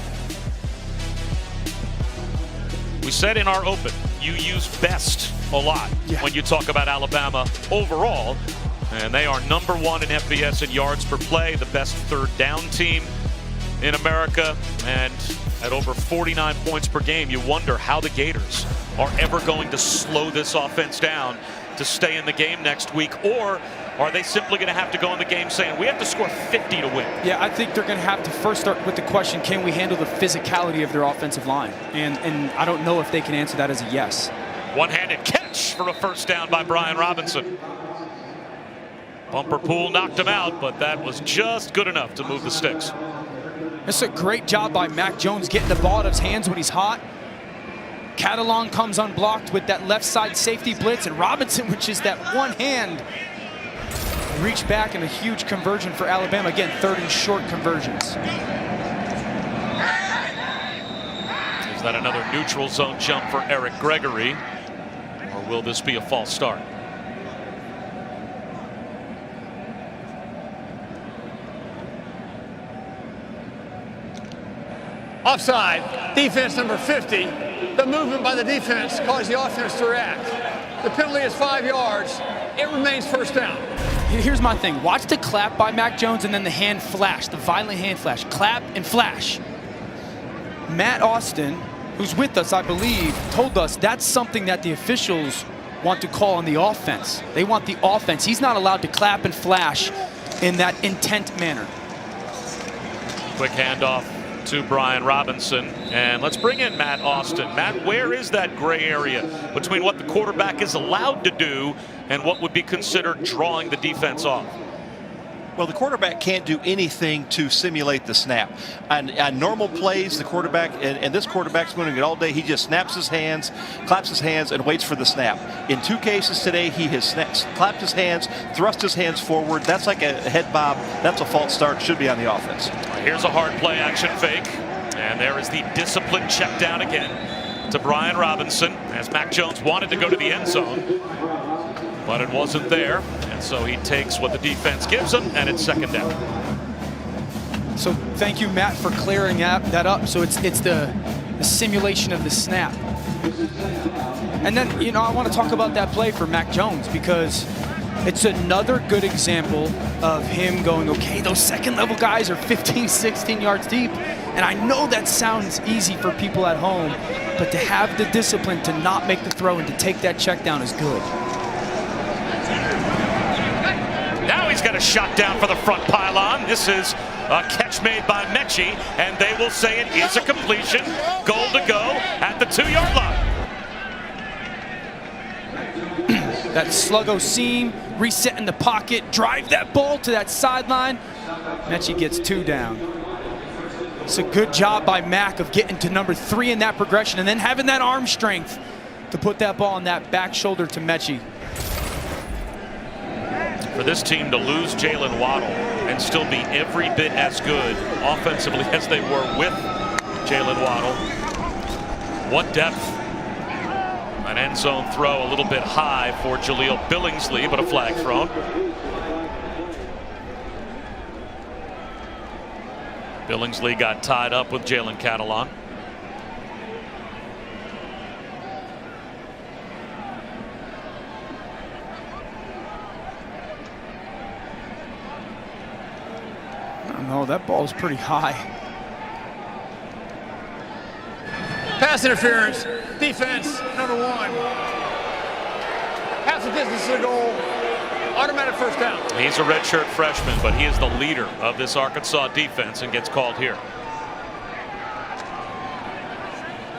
We said in our open, you use best a lot when you talk about Alabama overall. And they are number 1 in FBS in yards per play, the best 3rd down team in America, and at over 49 points per game. You wonder how the Gators are ever going to slow this offense down to stay in the game next week, or are they simply going to have to go in the game saying we have to score 50 to win? Yeah, I think they're going to have to first start with the question, can we handle the physicality of their offensive line? And I don't know if they can answer that as a yes. One-handed catch for a first down by Brian Robinson. Bumper Pool knocked him out, but that was just good enough to move the sticks. It's a great job by Mac Jones getting the ball out of his hands when he's hot. Catalon comes unblocked with that left side safety blitz, and Robinson, which is that one hand, reach back in a huge conversion for Alabama. Again, 3rd and short conversions. Is that another neutral zone jump for Eric Gregory, or will this be a false start? Offside, defense number 50. The movement by the defense caused the offense to react. The penalty is 5 yards. It remains first down. Here's my thing. Watch the clap by Mac Jones and then the hand flash, the violent hand flash. Clap and flash. Matt Austin, who's with us, I believe, told us that's something that the officials want to call on the offense. They want the offense. He's not allowed to clap and flash in that intent manner. Quick handoff to Brian Robinson, and let's bring in Matt Austin. Matt, where is that gray area between what the quarterback is allowed to do and what would be considered drawing the defense off? Well, the quarterback can't do anything to simulate the snap. On normal plays, the quarterback, and this quarterback's been doing it all day, he just snaps his hands, claps his hands, and waits for the snap. In 2 cases today, he has clapped his hands, thrust his hands forward. That's like a head bob. That's a false start. Should be on the offense. Here's a hard play action fake, and there is the disciplined check down again to Brian Robinson, as Mac Jones wanted to go to the end zone, but it wasn't there. And so he takes what the defense gives him, and it's second down. So thank you, Matt, for clearing that up. So it's the simulation of the snap. And then, you know, I want to talk about that play for Mac Jones, because it's another good example of him going, okay, those second-level guys are 15, 16 yards deep. And I know that sounds easy for people at home, but to have the discipline to not make the throw and to take that check down is good. Now he's got a shot down for the front pylon. This is a catch made by Mechie, and they will say it is a completion. Goal to go at the 2-yard line. That sluggo seam, reset in the pocket, drive that ball to that sideline. Mechie gets 2 down. It's a good job by Mac of getting to number 3 in that progression and then having that arm strength to put that ball on that back shoulder to Mechie. For this team to lose Jalen Waddle and still be every bit as good offensively as they were with Jalen Waddle. What depth. An end zone throw a little bit high for Jaleel Billingsley, but a flag thrown. Billingsley got tied up with Jalen Catalon. No, that ball's pretty high. Pass interference, defense, number 1. Half the distance to the goal, automatic first down. He's a redshirt freshman, but he is the leader of this Arkansas defense and gets called here.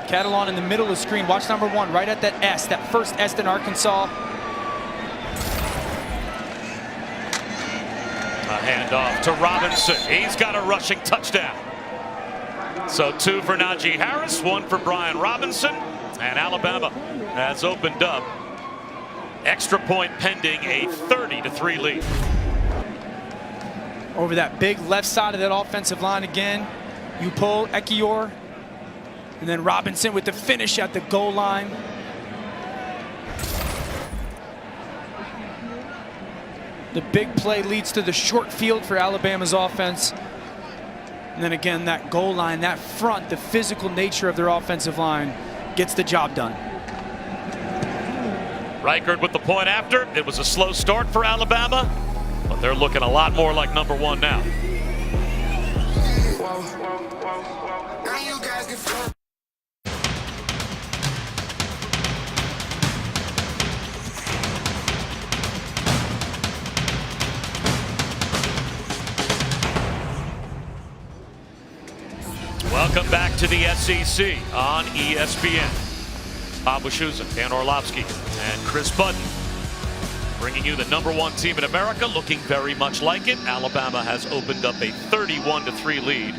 Catalon in the middle of the screen. Watch number 1, right at that S, that first S in Arkansas. A handoff to Robinson. He's got a rushing touchdown. So 2 for Najee Harris, 1 for Brian Robinson, and Alabama has opened up. Extra point pending, a 30-3 lead. Over that big left side of that offensive line again. You pull Ekiyor, and then Robinson with the finish at the goal line. The big play leads to the short field for Alabama's offense. And then again, that goal line, that front, the physical nature of their offensive line gets the job done. Reichard with the point after. It was a slow start for Alabama, but they're looking a lot more like number 1 now. Welcome back to the SEC on ESPN. Bob Wischusen, Dan Orlovsky, and Chris Budden bringing you the number 1 team in America, looking very much like it. Alabama has opened up a 31-3 lead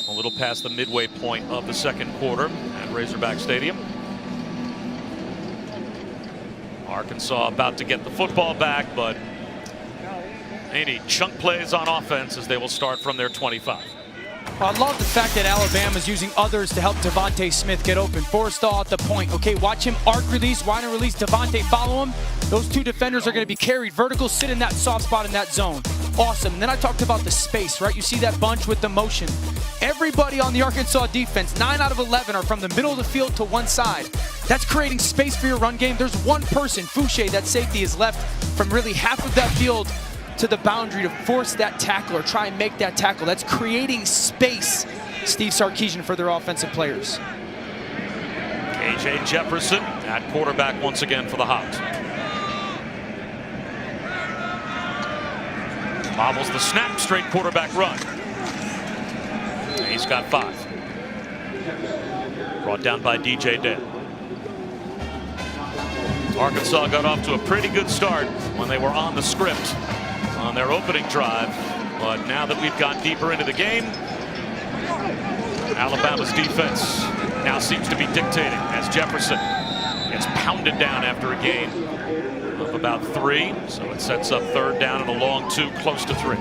a little past the midway point of the second quarter at Razorback Stadium. Arkansas about to get the football back, but they need chunk plays on offense as they will start from their 25. Well, I love the fact that Alabama's using others to help Devontae Smith get open. Forrestall at the point. Okay, watch him arc release, wide and release. Devontae follow him. Those 2 defenders are going to be carried vertical, sit in that soft spot in that zone. Awesome. And then I talked about the space, right? You see that bunch with the motion. Everybody on the Arkansas defense, 9 out of 11 are from the middle of the field to one side. That's creating space for your run game. There's one person, Fouché, that safety, is left from really half of that field to the boundary to force that tackle or try and make that tackle. That's creating space, Steve Sarkisian, for their offensive players. KJ Jefferson at quarterback once again for the Hogs. Bobbles the snap, straight quarterback run. He's got 5. Brought down by DJ Dale. Arkansas got off to a pretty good start when they were on the script on their opening drive, but now that we've gone deeper into the game, Alabama's defense now seems to be dictating as Jefferson gets pounded down after a gain of about 3, so it sets up 3rd down and a long 2, close to 3.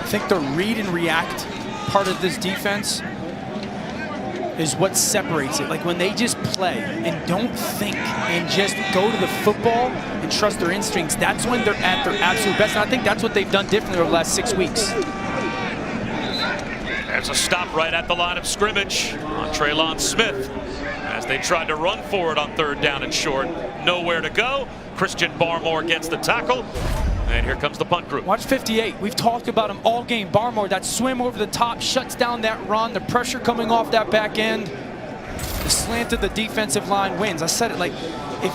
I think the read and react part of this defense is what separates it. Like when they just play and don't think and just go to the football and trust their instincts, that's when they're at their absolute best. And I think that's what they've done differently over the last 6 weeks. There's a stop right at the line of scrimmage on Traylon Smith as they tried to run for it on 3rd down and short. Nowhere to go. Christian Barmore gets the tackle. And here comes the punt group. Watch 58. We've talked about him all game. Barmore, that swim over the top, shuts down that run. The pressure coming off that back end. The slant of the defensive line wins. I said it, like, if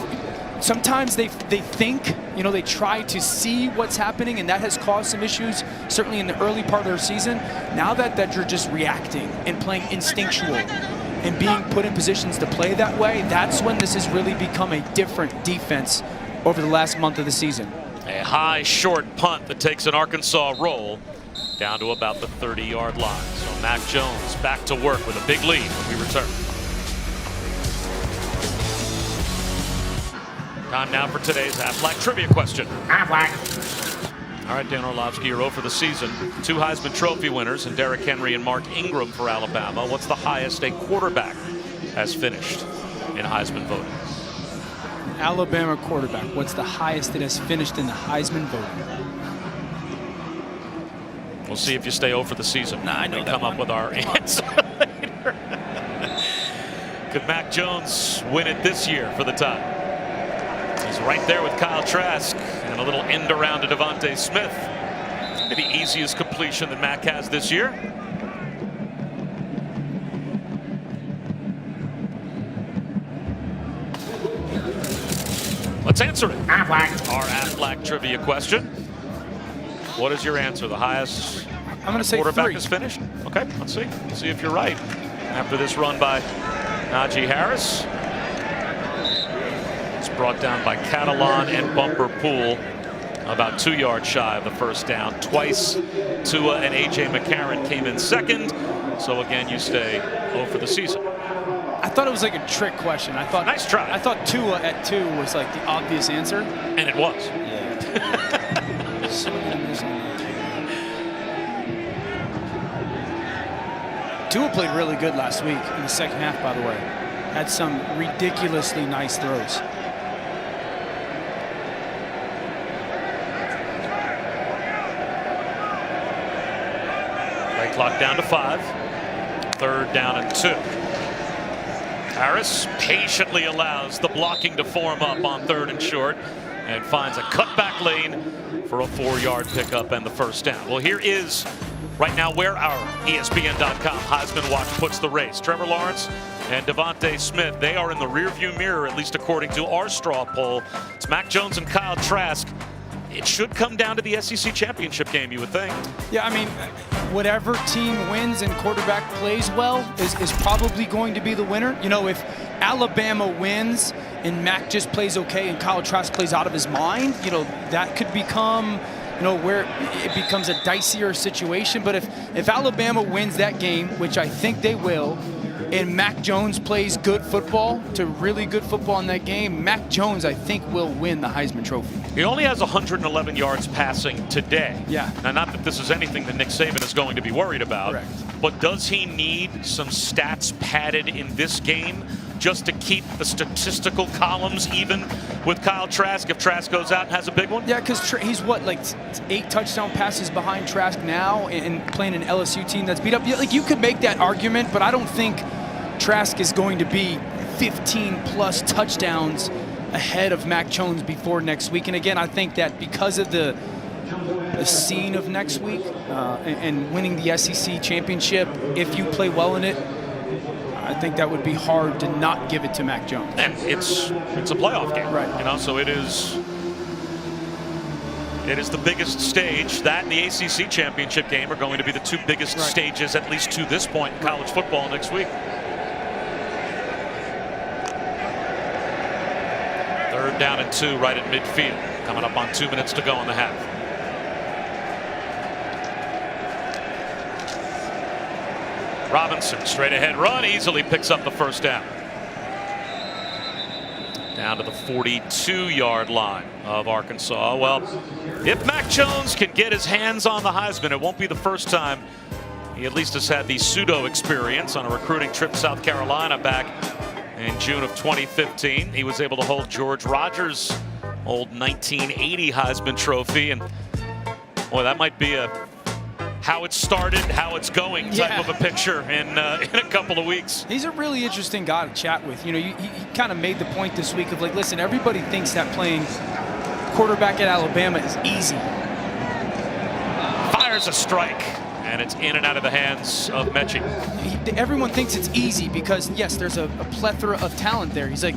sometimes they think, you know, they try to see what's happening, and that has caused some issues, certainly in the early part of their season. Now that you're just reacting and playing instinctual and being put in positions to play that way, that's when this has really become a different defense over the last month of the season. A high, short punt that takes an Arkansas roll down to about the 30-yard line. So Mac Jones back to work with a big lead when we return. Time now for today's Aflac trivia question. All right, Dan Orlovsky, you're 0 for the season. 2 Heisman Trophy winners, and Derrick Henry and Mark Ingram for Alabama. What's the highest a quarterback has finished in Heisman voting? Alabama quarterback, what's the highest that has finished in the Heisman voting? We'll see if you stay 0 for the season. Nah, I know and that come one. up with our answer later. Could Mac Jones win it this year for the Tide? He's right there with Kyle Trask and a little end around to Devontae Smith. Maybe easiest completion that Mac has this year. Let's answer it. Aflac. Our Aflac trivia question. What is your answer? The highest I'm going to say quarterback 3. has finished? Okay, let's see. Let's see if you're right. After this run by Najee Harris. It's brought down by Catalan and Bumper Pool. About 2 yards shy of the first down. Twice Tua and A.J. McCarron came in second. So again, you stay 0 for the season. I thought it was like a trick question. I thought, nice try. I thought Tua at 2 was like the obvious answer. And it was. Yeah. Tua played really good last week in the second half, by the way. Had some ridiculously nice throws. Play clock down to 5. 3rd down and 2. Harris patiently allows the blocking to form up on 3rd and short and finds a cutback lane for a 4-yard pickup and the first down. Well, here is right now where our ESPN.com Heisman Watch puts the race. Trevor Lawrence and Devontae Smith, they are in the rearview mirror, at least according to our straw poll. It's Mac Jones and Kyle Trask. It should come down to the SEC championship game, you would think. Yeah, I mean, whatever team wins and quarterback plays well is probably going to be the winner. You know, if Alabama wins and Mac just plays okay and Kyle Trask plays out of his mind, you know, that could become, you know, where it becomes a dicier situation. But if Alabama wins that game, which I think they will, and Mac Jones plays good football to really good football in that game, Mac Jones, I think, will win the Heisman Trophy. He only has 111 yards passing today. Yeah. Now, not that this is anything that Nick Saban is going to be worried about. Correct. But does he need some stats padded in this game just to keep the statistical columns even with Kyle Trask if Trask goes out and has a big one? Yeah, because he's what, like 8 touchdown passes behind Trask now and playing an LSU team that's beat up. Like, you could make that argument, but I don't think Trask is going to be 15-plus touchdowns ahead of Mac Jones before next week. And again, I think that because of the scene of next week and winning the SEC championship, if you play well in it, I think that would be hard to not give it to Mac Jones. And it's a playoff game, right? You know, so it is the biggest stage. That and the ACC championship game are going to be the 2 biggest stages, at least to this point, in college football next week. 3rd down and 2 right at midfield. Coming up on 2 minutes to go in the half. Robinson, straight ahead run, easily picks up the first down. Down to the 42-yard line of Arkansas. Well, if Mac Jones can get his hands on the Heisman, it won't be the first time He at least has had the pseudo experience on a recruiting trip to South Carolina back in June of 2015. He was able to hold George Rogers' old 1980 Heisman Trophy, and boy, that might be a how it started, how it's going type of a picture in a couple of weeks. He's a really interesting guy to chat with. You know, he kind of made the point this week of like, listen, everybody thinks that playing quarterback at Alabama is easy. Fires a strike, and it's in and out of the hands of Mechie. Everyone thinks it's easy because, yes, there's a plethora of talent there. He's like,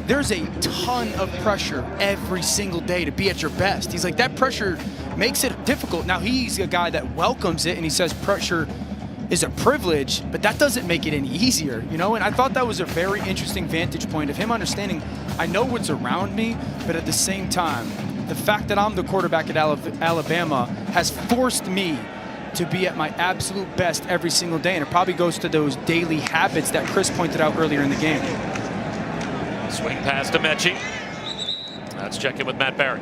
there's a ton of pressure every single day to be at your best. He's like, that pressure makes it difficult. Now, he's a guy that welcomes it, and he says pressure is a privilege, but that doesn't make it any easier, you know? And I thought that was a very interesting vantage point of him understanding, I know what's around me, but at the same time, the fact that I'm the quarterback at Alabama has forced me to be at my absolute best every single day, and it probably goes to those daily habits that Chris pointed out earlier in the game. Swing pass to Mechie. Let's check in with Matt Barry.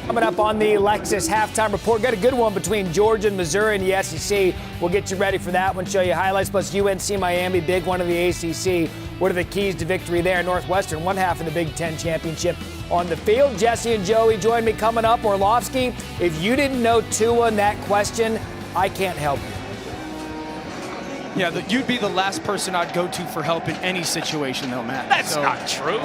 Coming up on the Lexus halftime report, got a good one between Georgia and Missouri in the SEC. We'll get you ready for that one, show you highlights, plus UNC Miami, big one in the ACC. What are the keys to victory there? Northwestern, one half in the Big Ten championship on the field. Jesse and Joey join me coming up. Orlovsky, if you didn't know Tua in that question, I can't help you. Yeah, you'd be the last person I'd go to for help in any situation, though, Matt. That's not true.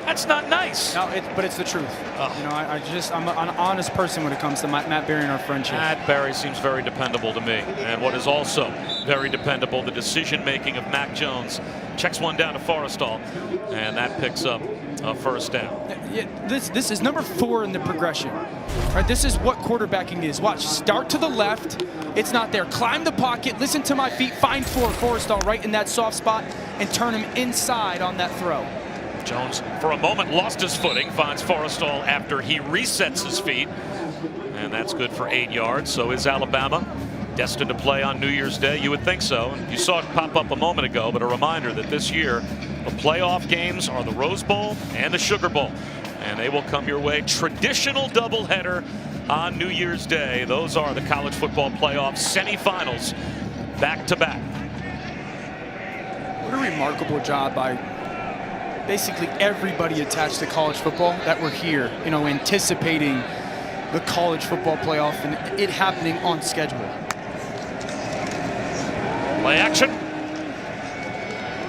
That's not nice. No, but it's the truth. You know, I'm an honest person when it comes to Matt Barry and our friendship. Matt Barry seems very dependable to me. And what is also very dependable, the decision-making of Mac Jones. Checks one down to Forrestal, and that picks up a first down. Yeah, this is number 4 in the progression. Right, this is what quarterbacking is. Watch, start to the left. It's not there. Climb the pocket, listen to my feet, find Forrestal right in that soft spot, and turn him inside on that throw. Jones, for a moment, lost his footing, finds Forrestal after he resets his feet. And that's good for 8 yards. So is Alabama destined to play on New Year's Day? You would think so. And you saw it pop up a moment ago, but a reminder that this year, the playoff games are the Rose Bowl and the Sugar Bowl. And they will come your way. Traditional doubleheader on New Year's Day. Those are the college football playoff semifinals, back-to-back. What a remarkable job by basically everybody attached to college football that were here, you know, anticipating the college football playoff and it happening on schedule. Play action.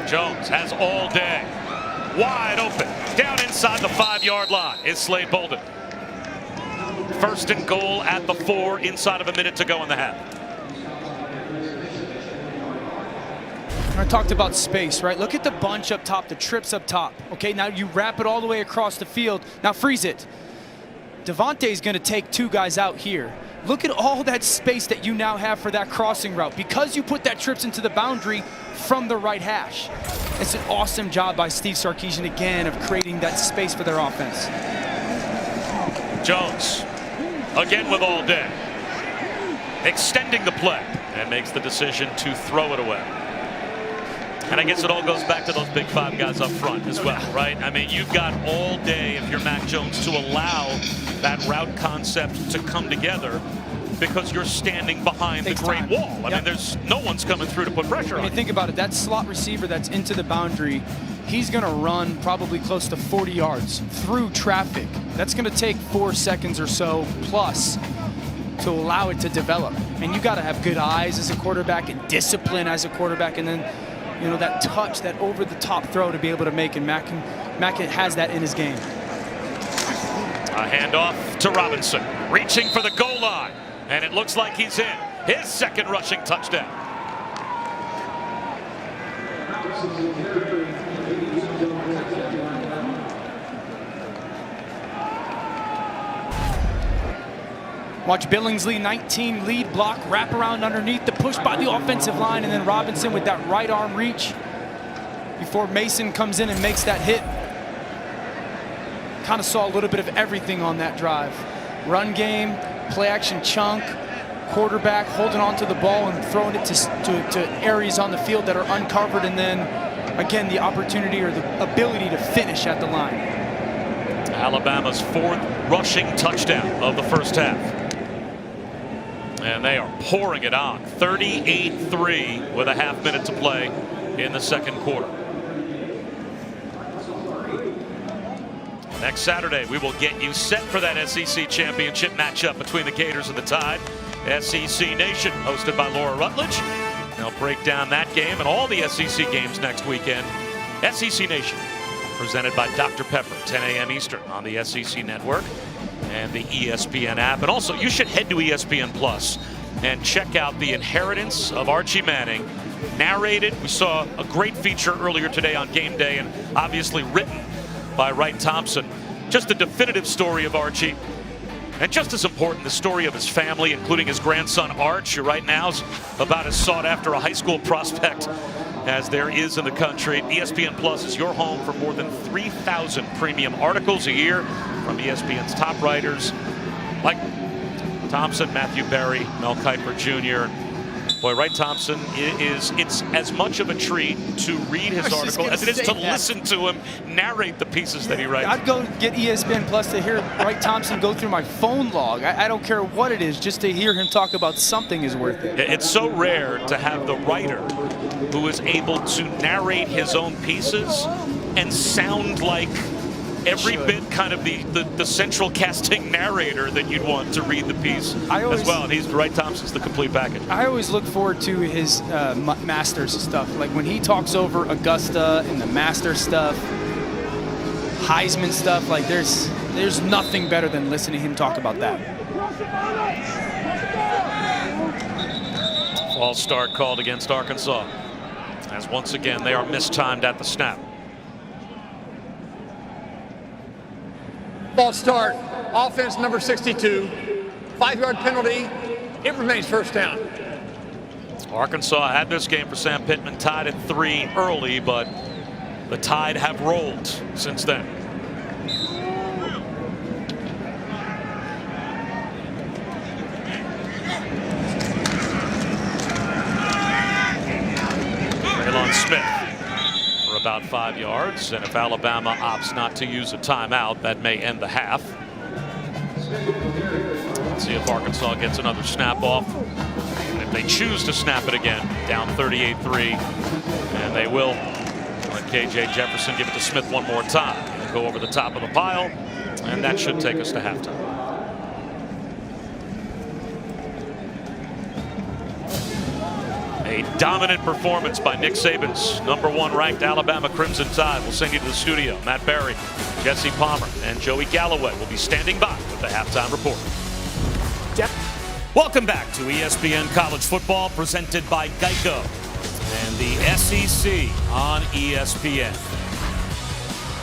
Jones has all day. Wide open. Down inside the 5-yard line is Slade Bolden. First and goal at the 4, inside of a minute to go in the half. I talked about space, right? Look at the bunch up top, the trips up top. Okay, now you wrap it all the way across the field. Now freeze it. Devontae's going to take 2 guys out here. Look at all that space that you now have for that crossing route because you put that trips into the boundary from the right hash. It's an awesome job by Steve Sarkisian again of creating that space for their offense. Jones again with all day. Extending the play and makes the decision to throw it away. And I guess it all goes back to those big 5 guys up front as well, right? I mean, you've got all day if you're Mac Jones to allow that route concept to come together because you're standing behind the great wall. I mean, there's no one's coming through to put pressure on. I mean, think about it. That slot receiver that's into the boundary, he's going to run probably close to 40 yards through traffic. That's going to take 4 seconds or so plus to allow it to develop. And you got to have good eyes as a quarterback and discipline as a quarterback, and then, you know, that touch, that over-the-top throw to be able to make, and Mac has that in his game. A handoff to Robinson, reaching for the goal line, and it looks like he's in. His second rushing touchdown. Watch Billingsley, 19 lead block, wrap around underneath, the push by the offensive line, and then Robinson with that right arm reach before Mason comes in and makes that hit. Kind of saw a little bit of everything on that drive. Run game, play action chunk, quarterback holding on to the ball and throwing it to areas on the field that are uncovered, and then again the opportunity or the ability to finish at the line. Alabama's 4th rushing touchdown of the first half. And they are pouring it on. 38-3 with a half minute to play in the second quarter. Next Saturday, we will get you set for that SEC championship matchup between the Gators and the Tide. SEC Nation, hosted by Laura Rutledge. They'll break down that game and all the SEC games next weekend. SEC Nation, presented by Dr. Pepper, 10 a.m. Eastern on the SEC Network and the ESPN app. And also, you should head to ESPN Plus and check out The Inheritance of Archie Manning, narrated. We saw a great feature earlier today on Game Day, and obviously written by Wright Thompson. Just a definitive story of Archie. And just as important, the story of his family, including his grandson Arch, who right now is about as sought after a high school prospect as there is in the country. ESPN Plus is your home for more than 3,000 premium articles a year from ESPN's top writers like Thompson, Matthew Berry, Mel Kiper Jr. Boy, Wright Thompson, it's as much of a treat to read his article as it is to listen to him narrate the pieces that he writes. I'd go get ESPN Plus to hear Wright Thompson go through my phone log. I don't care what it is, just to hear him talk about something is worth it. It's so rare to have the writer who is able to narrate his own pieces and sound like every bit kind of the central casting narrator that you'd want to read the piece as well. And Wright Thompson's the complete package. I always look forward to his Masters stuff. Like when he talks over Augusta and the Masters stuff, Heisman stuff, like there's nothing better than listening to him talk about that. False start called against Arkansas, as once again they are mistimed at the snap. False start, offense number 62, 5-yard penalty. It remains first down. Arkansas had this game for Sam Pittman, tied at 3 early, but the Tide have rolled since then. Braylon Smith for about 5 yards, and if Alabama opts not to use a timeout, that may end the half. Let's see if Arkansas gets another snap off. And if they choose to snap it again, down 38-3, and they will let KJ Jefferson give it to Smith one more time. They'll go over the top of the pile, and that should take us to halftime. A dominant performance by Nick Saban's #1 ranked Alabama Crimson Tide. We'll send you to the studio. Matt Berry, Jesse Palmer, and Joey Galloway will be standing by with the halftime report. Welcome back to ESPN College Football, presented by Geico and the SEC on ESPN.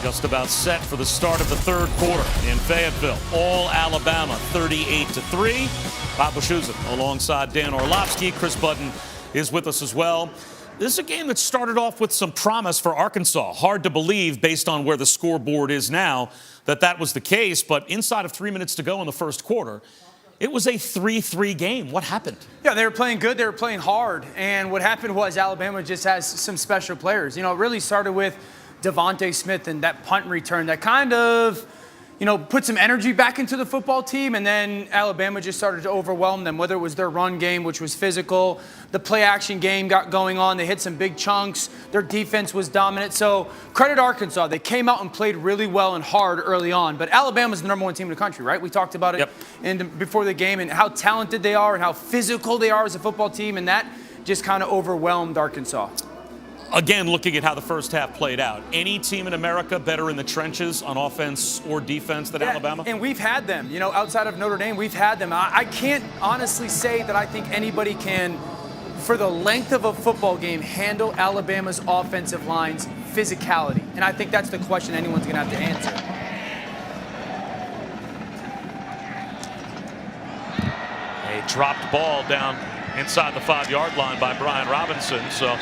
Just about set for the start of the third quarter in Fayetteville. All Alabama 38-3. Bob Wischusen alongside Dan Orlovsky. Chris Budden is with us as well. This is a game that started off with some promise for Arkansas. Hard to believe, based on where the scoreboard is now, that was the case. But inside of 3 minutes to go in the first quarter, it was a 3-3 game. What happened? Yeah, they were playing good. They were playing hard. And what happened was Alabama just has some special players. You know, it really started with Devontae Smith and that punt return that kind of, put some energy back into the football team. And then Alabama just started to overwhelm them, whether it was their run game, which was physical, the play action game got going on. They hit some big chunks. Their defense was dominant. So credit Arkansas. They came out and played really well and hard early on. But Alabama's the #1 team in the country, right? We talked about it before the game and how talented they are and how physical they are as a football team. And that just kind of overwhelmed Arkansas. Again, looking at how the first half played out, any team in America better in the trenches on offense or defense than Alabama? And we've had them. Outside of Notre Dame, we've had them. I can't honestly say that I think anybody can, for the length of a football game, handle Alabama's offensive line's physicality. And I think that's the question anyone's going to have to answer. A dropped ball down inside the 5-yard line by Brian Robinson. So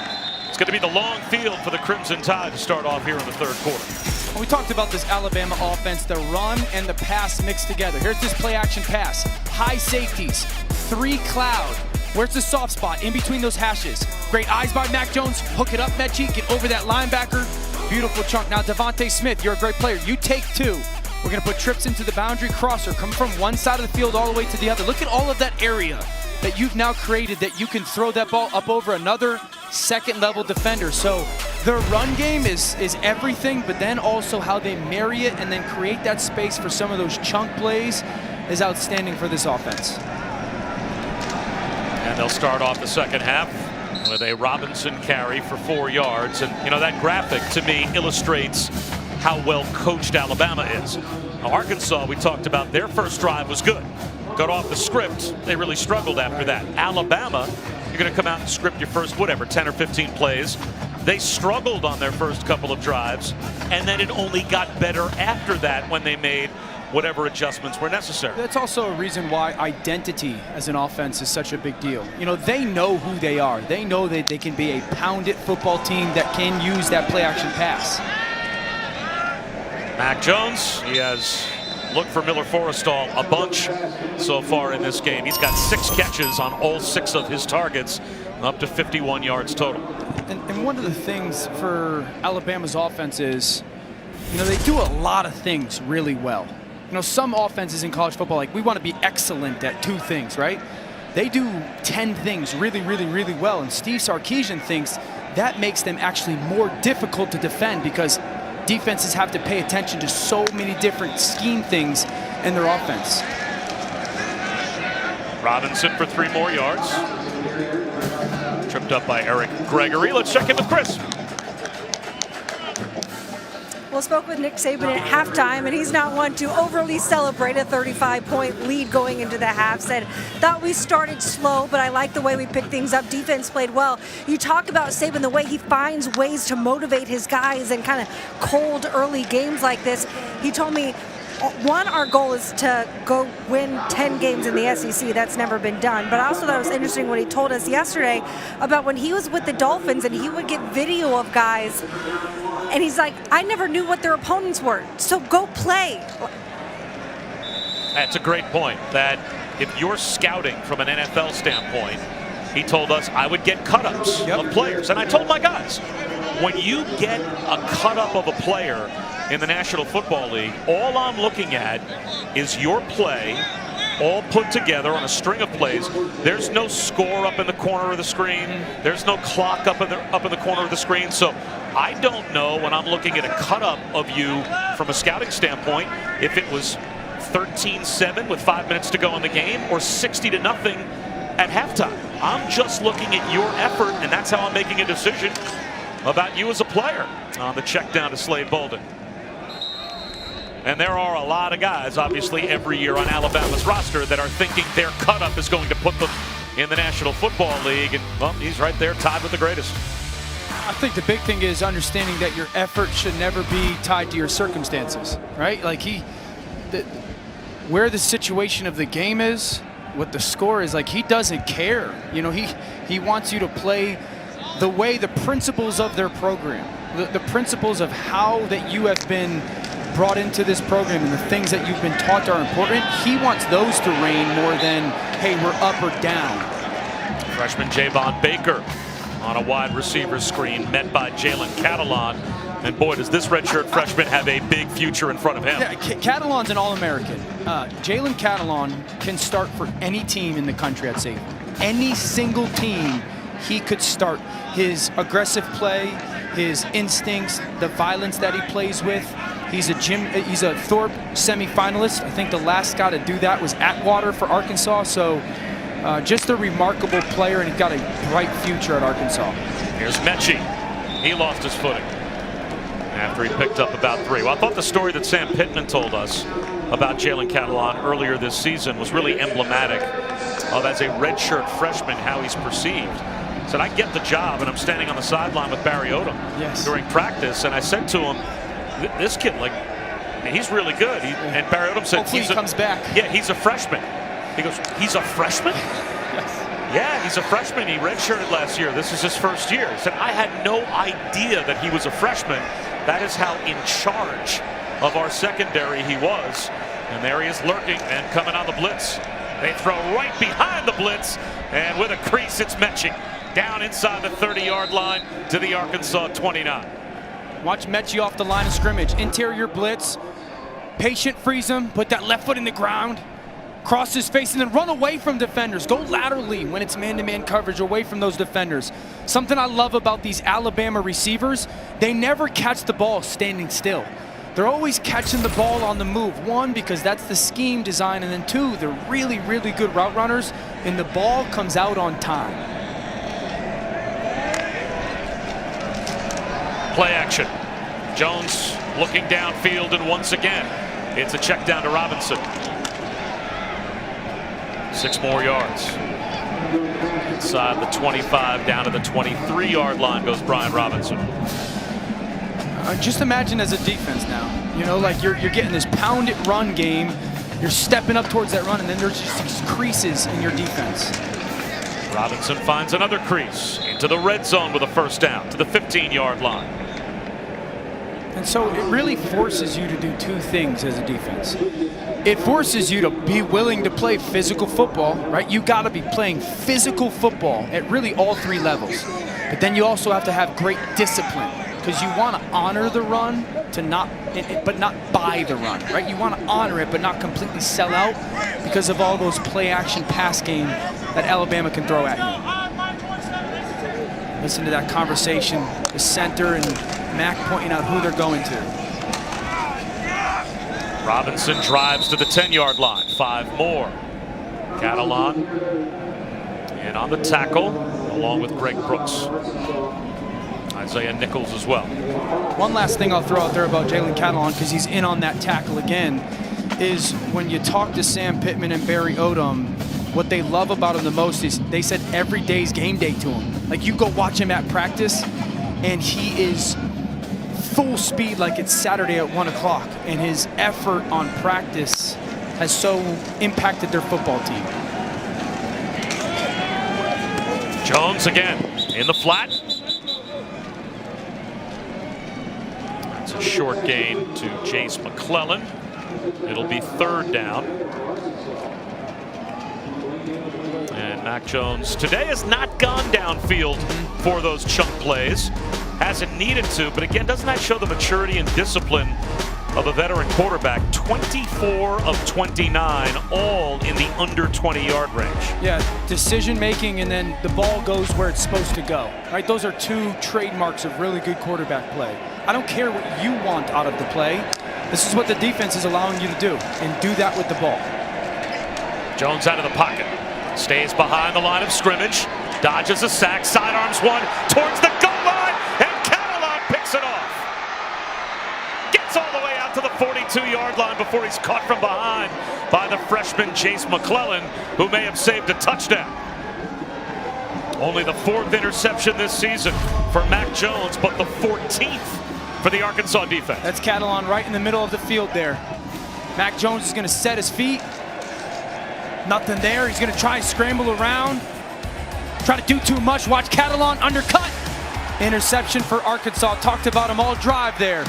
it's going to be the long field for the Crimson Tide to start off here in the third quarter. Well, we talked about this Alabama offense, the run and the pass mixed together. Here's this play action pass. High safeties, 3 cloud. Where's the soft spot? In between those hashes. Great eyes by Mac Jones. Hook it up, Mechie. Get over that linebacker. Beautiful chunk. Now, Devontae Smith, you're a great player. You take 2. We're going to put trips into the boundary crosser. Come from one side of the field all the way to the other. Look at all of that area that you've now created that you can throw that ball up over another second-level defender. So their run game is everything, but then also how they marry it and then create that space for some of those chunk plays is outstanding for this offense. And they'll start off the second half with a Robinson carry for 4 yards. And, you know, that graphic to me illustrates how well coached Alabama is. Now, Arkansas, we talked about, their first drive was good. Got off the script. They really struggled after that. Alabama, you're going to come out and script your first, 10 or 15 plays. They struggled on their first couple of drives, and then it only got better after that when they made whatever adjustments were necessary. That's also a reason why identity as an offense is such a big deal. You know, they know who they are. They know that they can be a pound-it football team that can use that play-action pass. Mac Jones, he has looked for Miller Forrestall a bunch so far in this game. He's got 6 catches on all 6 of his targets, up to 51 yards total. And one of the things for Alabama's offense is, you know, they do a lot of things really well. You know, some offenses in college football, like, we want to be excellent at 2 things, right? They do 10 things really, really, really well. And Steve Sarkisian thinks that makes them actually more difficult to defend because defenses have to pay attention to so many different scheme things in their offense. Robinson for 3 more yards. Tripped up by Eric Gregory. Let's check in with Chris. Well, spoke with Nick Saban at halftime, and he's not one to overly celebrate a 35-point lead going into the half. Said, thought we started slow, but I like the way we picked things up. Defense played well. You talk about Saban, the way he finds ways to motivate his guys in kind of cold early games like this. He told me, one, our goal is to go win 10 games in the SEC. That's never been done. But I also thought it was interesting what he told us yesterday about when he was with the Dolphins and he would get video of guys. And he's like, I never knew what their opponents were, so go play. That's a great point, that if you're scouting from an NFL standpoint, he told us I would get cut-ups of players. And I told my guys, when you get a cut-up of a player in the National Football League, all I'm looking at is your play all put together on a string of plays. There's no score up in the corner of the screen. There's no clock up in the corner of the screen. So I don't know, when I'm looking at a cut-up of you from a scouting standpoint, if it was 13-7 with 5 minutes to go in the game or 60-0 at halftime. I'm just looking at your effort, and that's how I'm making a decision about you as a player on the check down to Slade Bolden. And there are a lot of guys, obviously, every year on Alabama's roster that are thinking their cut-up is going to put them in the National Football League. And, well, he's right there, tied with the greatest. I think the big thing is understanding that your effort should never be tied to your circumstances, right? Like, where the situation of the game is, what the score is, like, he doesn't care. You know, he wants you to play the way, the principles of their program, the principles of how that you have been brought into this program and the things that you've been taught are important. He wants those to reign more than, hey, we're up or down. Freshman Javon Baker on a wide receiver screen, met by Jalen Catalon. And boy, does this redshirt freshman have a big future in front of him. Yeah, Catalon's an All-American. Jalen Catalon can start for any team in the country, I'd say. Any single team he could start. His aggressive play, his instincts, the violence that he plays with. He's a Thorpe semifinalist. I think the last guy to do that was Atwater for Arkansas. So just a remarkable player, and he's got a bright future at Arkansas. Here's Mechie. He lost his footing after he picked up about 3. Well, I thought the story that Sam Pittman told us about Jalen Catalon earlier this season was really emblematic of, as a redshirt freshman, how he's perceived. He said, I get the job, and I'm standing on the sideline with Barry Odom during practice, and I said to him, this kid, like, he's really good. And Barry Odom said, hopefully he comes back. Yeah, he's a freshman. He goes, he's a freshman? Yes. Yeah, he's a freshman. He redshirted last year. This is his first year. He said, I had no idea that he was a freshman. That is how in charge of our secondary he was. And there he is lurking and coming on the blitz. They throw right behind the blitz, and with a crease, it's Mechie. Down inside the 30-yard line to the Arkansas 29. Watch Mechie off the line of scrimmage. Interior blitz. Patient freeze him. Put that left foot in the ground. cross his face, and then run away from defenders. Go laterally when it's man-to-man coverage, away from those defenders. Something I love about these Alabama receivers, they never catch the ball standing still. They're always catching the ball on the move. One, because that's the scheme design, and then two, they're really, really good route runners, and the ball comes out on time. Play action. Jones looking downfield, and once again, it's a check down to Robinson. 6 more yards. Inside the 25, down to the 23-yard line goes Brian Robinson. Just imagine as a defense now, you know, like you're getting this pounded run game, you're stepping up towards that run, and then there's just these creases in your defense. Robinson finds another crease into the red zone with a first down to the 15-yard line. And so it really forces you to do two things as a defense. It forces you to be willing to play physical football, right? You got to be playing physical football at really all 3 levels. But then you also have to have great discipline, because you want to honor the run but not buy the run, right? You want to honor it but not completely sell out because of all those play action pass game that Alabama can throw at you. Listen to that conversation, the center and Mac pointing out who they're going to. Robinson drives to the 10-yard line. 5 more. Catalan in on the tackle along with Greg Brooks. Isaiah Nichols as well. One last thing I'll throw out there about Jalen Catalan, because he's in on that tackle again, is when you talk to Sam Pittman and Barry Odom, what they love about him the most is they said every day's game day to him. Like, you go watch him at practice, and he is full speed like it's Saturday at 1 o'clock, and his effort on practice has so impacted their football team. Jones again in the flat. That's a short gain to Jace McClellan. It'll be 3rd down. And Mac Jones today has not gone downfield for those chunk plays. Hasn't needed to, but again, doesn't that show the maturity and discipline of a veteran quarterback? 24 of 29, all in the under 20-yard range. Yeah, decision making, and then the ball goes where it's supposed to go. Right, those are 2 trademarks of really good quarterback play. I don't care what you want out of the play. This is what the defense is allowing you to do, and do that with the ball. Jones out of the pocket, stays behind the line of scrimmage, dodges a sack, sidearms one towards the goal line, and Catalan picks it off. Gets all the way out to the 42-yard line before he's caught from behind by the freshman Jace McClellan, who may have saved a touchdown. Only the 4th interception this season for Mac Jones, but the 14th for the Arkansas defense. That's Catalan right in the middle of the field there. Mac Jones is going to set his feet. Nothing there. He's going to try and scramble around. Try to do too much. Watch Catalan undercut. Interception for Arkansas. Talked about him all drive there.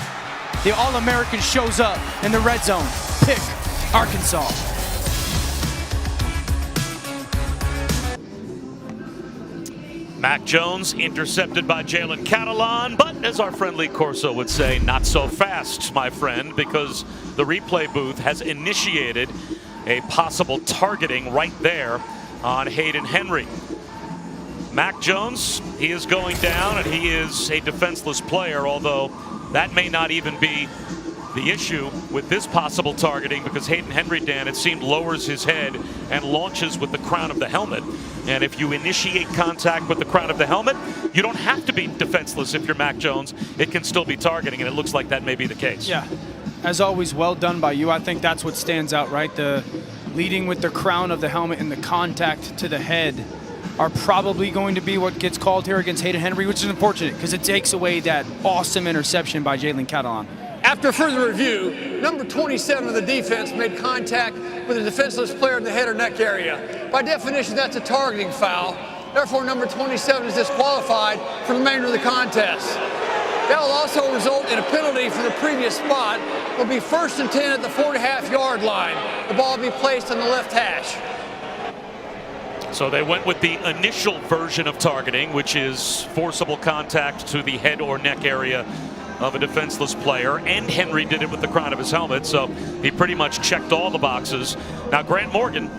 The All-American shows up in the red zone. Pick Arkansas. Mac Jones intercepted by Jalen Catalan, but as our friend Lee Corso would say, not so fast, my friend, because the replay booth has initiated a possible targeting right there on Hayden Henry. Mac Jones, he is going down, and he is a defenseless player, although that may not even be the issue with this possible targeting, because Hayden Henry, Dan, it seemed, lowers his head and launches with the crown of the helmet. And if you initiate contact with the crown of the helmet, you don't have to be defenseless if you're Mac Jones. It can still be targeting, and it looks like that may be the case. Yeah, as always, well done by you. I think that's what stands out, right? The leading with the crown of the helmet and the contact to the head are probably going to be what gets called here against Hayden Henry, which is unfortunate because it takes away that awesome interception by Jalen Catalan. After further review, number 27 of the defense made contact with a defenseless player in the head or neck area. By definition, that's a targeting foul. Therefore, number 27 is disqualified for the remainder of the contest. That will also result in a penalty for the previous spot. It will be 1st and 10 at the 4.5-yard line. The ball will be placed on the left hash. So they went with the initial version of targeting, which is forcible contact to the head or neck area of a defenseless player, and Henry did it with the crown of his helmet, so he pretty much checked all the boxes. Now, Grant Morgan,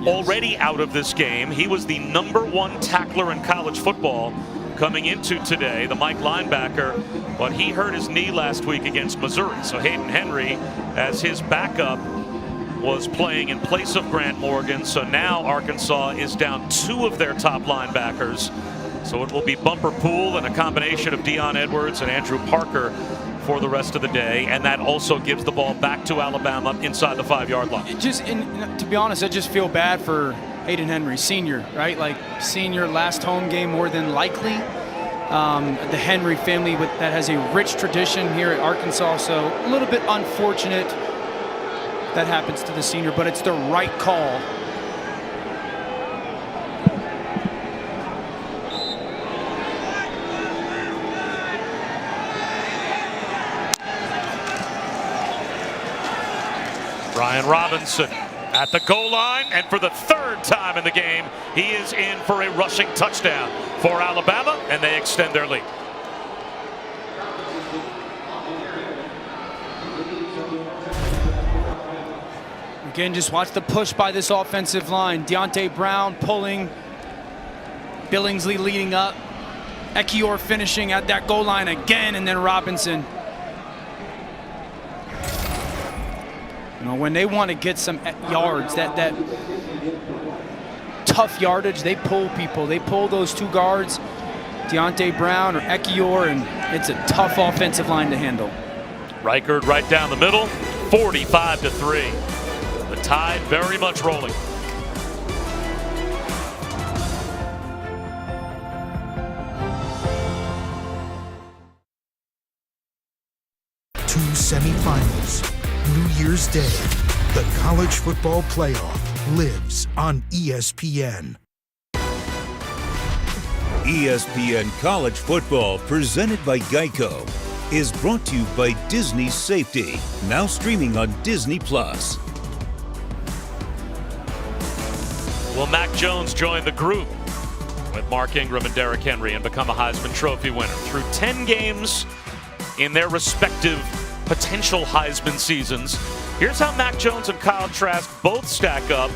already out of this game. He was the #1 tackler in college football coming into today, the Mike linebacker, but he hurt his knee last week against Missouri. So Hayden Henry, as his backup, was playing in place of Grant Morgan. So now Arkansas is down 2 of their top linebackers. So it will be Bumper Poole and a combination of Deion Edwards and Andrew Parker for the rest of the day, and that also gives the ball back to Alabama inside the 5-yard line. To be honest, I just feel bad for Hayden Henry, senior, right? Like senior, last home game more than likely. The Henry family that has a rich tradition here at Arkansas, so a little bit unfortunate that happens to the senior, but it's the right call. Brian Robinson at the goal line, and for the 3rd time in the game, he is in for a rushing touchdown for Alabama, and they extend their lead. Again, just watch the push by this offensive line. Deontay Brown pulling, Billingsley leading up, Ekiyor finishing at that goal line again, and then Robinson. You know, when they want to get some yards, that tough yardage, they pull people. They pull those 2 guards, Deontay Brown or Ekiyor, and it's a tough offensive line to handle. Reichard right down the middle, 45-3. The Tide very much rolling. Two semifinals. New Year's Day, the college football playoff lives on ESPN. ESPN College Football, presented by Geico, is brought to you by Disney Safety, now streaming on Disney+. Will Mac Jones join the group with Mark Ingram and Derrick Henry and become a Heisman Trophy winner? Through 10 games in their respective potential Heisman seasons, here's how Mac Jones and Kyle Trask both stack up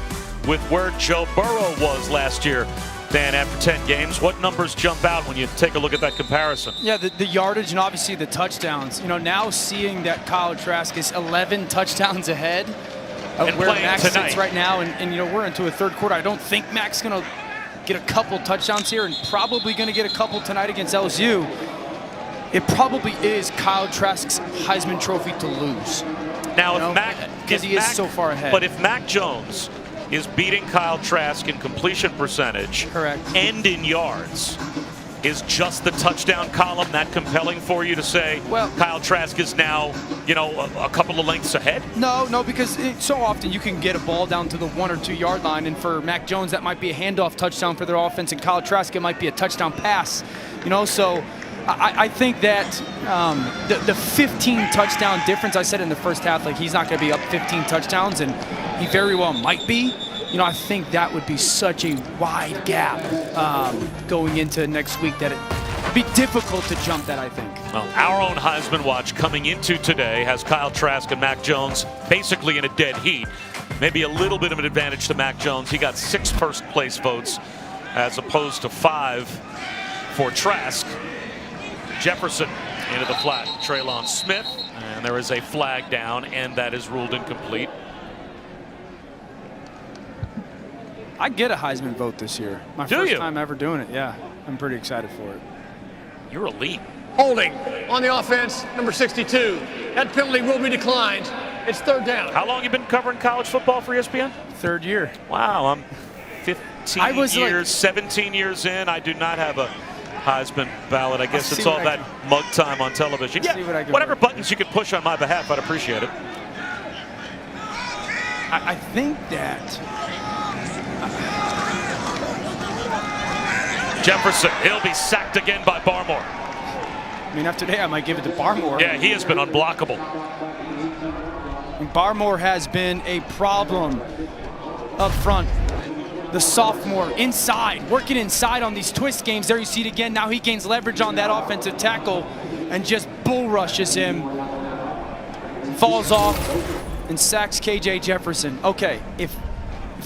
with where Joe Burrow was last year. Dan, after 10 games, what numbers jump out when you take a look at that comparison? Yeah, the yardage and obviously the touchdowns. You know, now seeing that Kyle Trask is 11 touchdowns ahead of where Mac sits right now, and you know, we're into a 3rd quarter. I don't think Mac's going to get a couple touchdowns here, and probably going to get a couple tonight against LSU. It probably is Kyle Trask's Heisman Trophy to lose. Now, if Mac, because he is so far ahead. But if Mac Jones is beating Kyle Trask in completion percentage, correct, and in yards, is just the touchdown column that compelling for you to say, well, Kyle Trask is now, you know, a couple of lengths ahead? No, because so often you can get a ball down to the 1 or 2 yard line, and for Mac Jones, that might be a handoff touchdown for their offense, and Kyle Trask, it might be a touchdown pass. You know, so I think that the 15 touchdown difference, I said in the first half, like he's not going to be up 15 touchdowns, and he very well might be. You know, I think that would be such a wide gap going into next week that it'd be difficult to jump that, I think. Well, our own Heisman Watch coming into today has Kyle Trask and Mac Jones basically in a dead heat. Maybe a little bit of an advantage to Mac Jones. He got 6 first-place votes as opposed to 5 for Trask. Jefferson into the flat, Traylon Smith, and there is a flag down, and that is ruled incomplete. I get a Heisman vote this year. My first time ever doing it, yeah. I'm pretty excited for it. You're elite. Holding on the offense, number 62. That penalty will be declined. It's 3rd down. How long have you been covering college football for ESPN? 3rd year. Wow, I'm 15 years, 17 years in. I do not have a Heisman ballot. I guess it's all that mug time on television. Yeah, whatever buttons you could push on my behalf, I'd appreciate it. I think that Jefferson, he'll be sacked again by Barmore. I mean, after today, I might give it to Barmore. Yeah, he has been unblockable. And Barmore has been a problem up front. The sophomore inside, working inside on these twist games. There you see it again. Now he gains leverage on that offensive tackle. and just bull rushes him, falls off, and sacks KJ Jefferson. Okay, if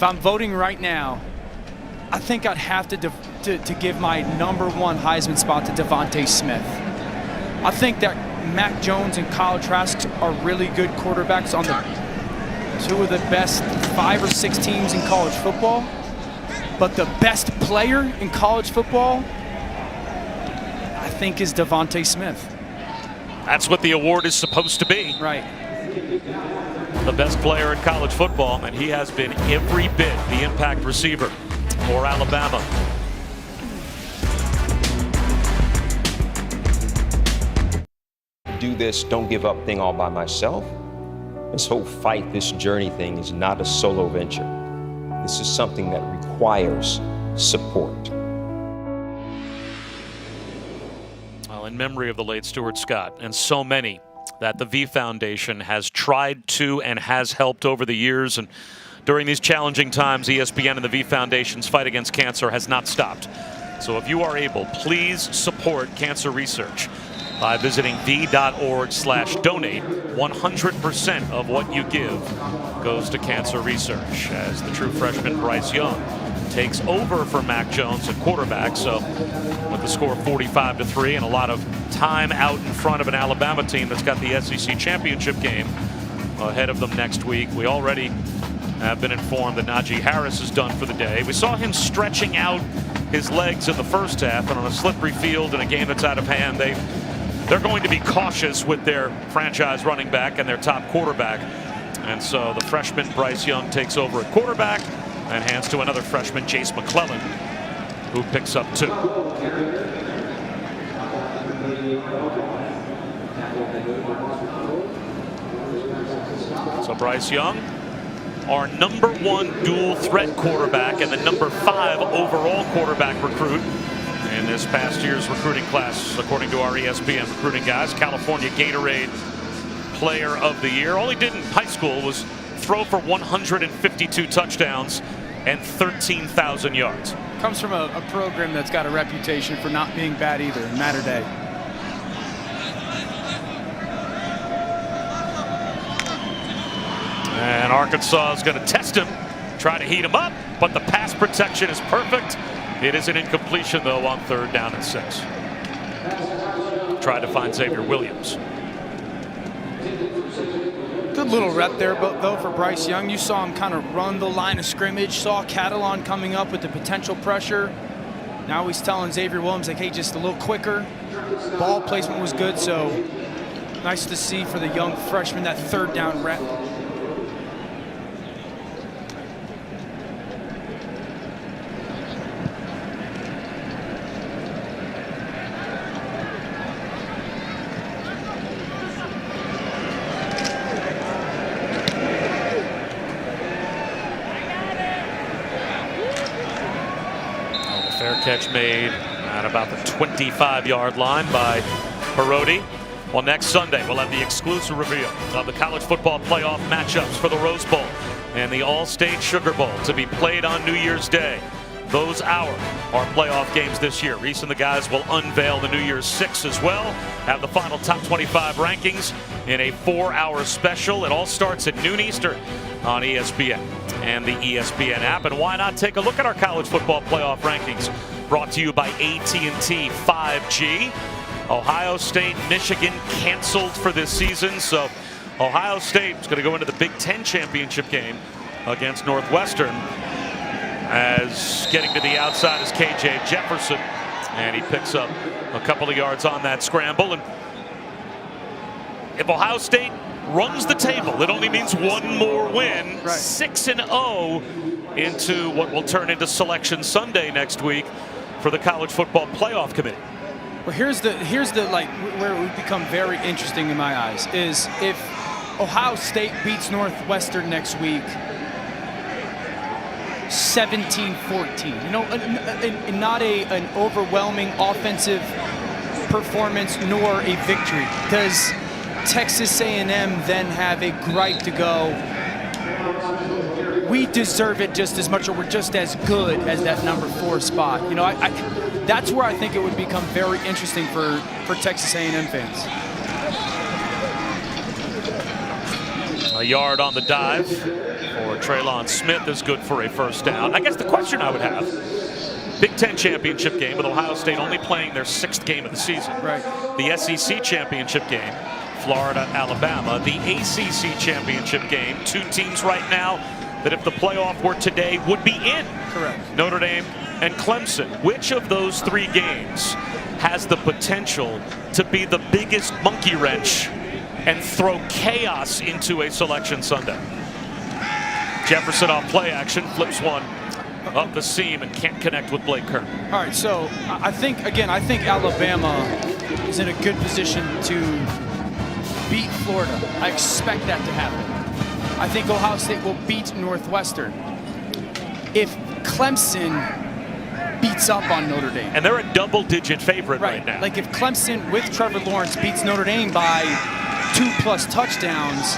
I'm voting right now, I think I'd have to give my #1 Heisman spot to Devontae Smith. I think that Mac Jones and Kyle Trask are really good quarterbacks on the 2 of the best 5 or 6 teams in college football. But the best player in college football, I think, is Devontae Smith. That's what the award is supposed to be. Right. The best player in college football, and he has been every bit the impact receiver for Alabama. Do this don't give up thing all by myself. This whole fight, this journey thing is not a solo venture. This is something that requires support. Well, in memory of the late Stuart Scott and so many that the V Foundation has tried to and has helped over the years, and during these challenging times, ESPN and the V Foundation's fight against cancer has not stopped. So if you are able, please support cancer research by visiting v.org/donate. 100% of what you give goes to cancer research, as the true freshman Bryce Young takes over for Mac Jones at quarterback. So with the score 45-3 and a lot of time out in front of an Alabama team that's got the SEC championship game ahead of them next week, we already have been informed that Najee Harris is done for the day. We saw him stretching out his legs in the first half, and on a slippery field in a game that's out of hand, they're going to be cautious with their franchise running back and their top quarterback. And so the freshman Bryce Young takes over at quarterback and hands to another freshman, Jace McClellan, who picks up 2. So Bryce Young, our #1 dual threat quarterback and the #5 overall quarterback recruit in this past year's recruiting class, according to our ESPN recruiting guys. California Gatorade Player of the Year. All he did in high school was throw for 152 touchdowns and 13,000 yards. Comes from a program that's got a reputation for not being bad either in Mater Day. And Arkansas is going to test him, try to heat him up, but the pass protection is perfect. It is an incompletion, though, on 3rd down and 6. Try to find Xavier Williams. Good little rep there, though, for Bryce Young. You saw him kind of run the line of scrimmage, saw Catalon coming up with the potential pressure. Now he's telling Xavier Williams, like, hey, just a little quicker. Ball placement was good, so nice to see for the young freshman, that 3rd down rep. Catch made at about the 25-yard line by Parodi. Well, next Sunday, we'll have the exclusive reveal of the college football playoff matchups for the Rose Bowl and the All-State Sugar Bowl to be played on New Year's Day. Those are our playoff games this year. Reese and the guys will unveil the New Year's 6 as well, have the final top 25 rankings in a 4-hour special. It all starts at noon Eastern on ESPN and the ESPN app. And why not take a look at our college football playoff rankings, brought to you by AT&T 5G. Ohio State, Michigan canceled for this season, so Ohio State is going to go into the Big Ten championship game against Northwestern. As getting to the outside is KJ Jefferson, and he picks up a couple of yards on that scramble. And if Ohio State runs the table, it only means one more win. Right. 6-0 into what will turn into Selection Sunday next week for the College Football Playoff Committee. Well, here's the like where it would become very interesting in my eyes is if Ohio State beats Northwestern next week 17-14. You know, not an overwhelming offensive performance nor a victory. Does Texas A&M then have a gripe to go, we deserve it just as much, or we're just as good as that number 4 spot. You know, that's where I think it would become very interesting for Texas A&M fans. A yard on the dive for Traylon Smith is good for a first down. I guess the question I would have, Big Ten championship game with Ohio State only playing their 6th game of the season. Right. The SEC championship game, Florida, Alabama. The ACC championship game, 2 teams right now that if the playoff were today would be in. Correct. Notre Dame and Clemson. Which of those 3 games has the potential to be the biggest monkey wrench and throw chaos into a Selection Sunday? Jefferson off play action, flips one up the seam and can't connect with Blake Kern. All right, so I think Alabama is in a good position to beat Florida. I expect that to happen. I think Ohio State will beat Northwestern. If Clemson beats up on Notre Dame. And they're a double-digit favorite right now. Like if Clemson with Trevor Lawrence beats Notre Dame by 2+ touchdowns,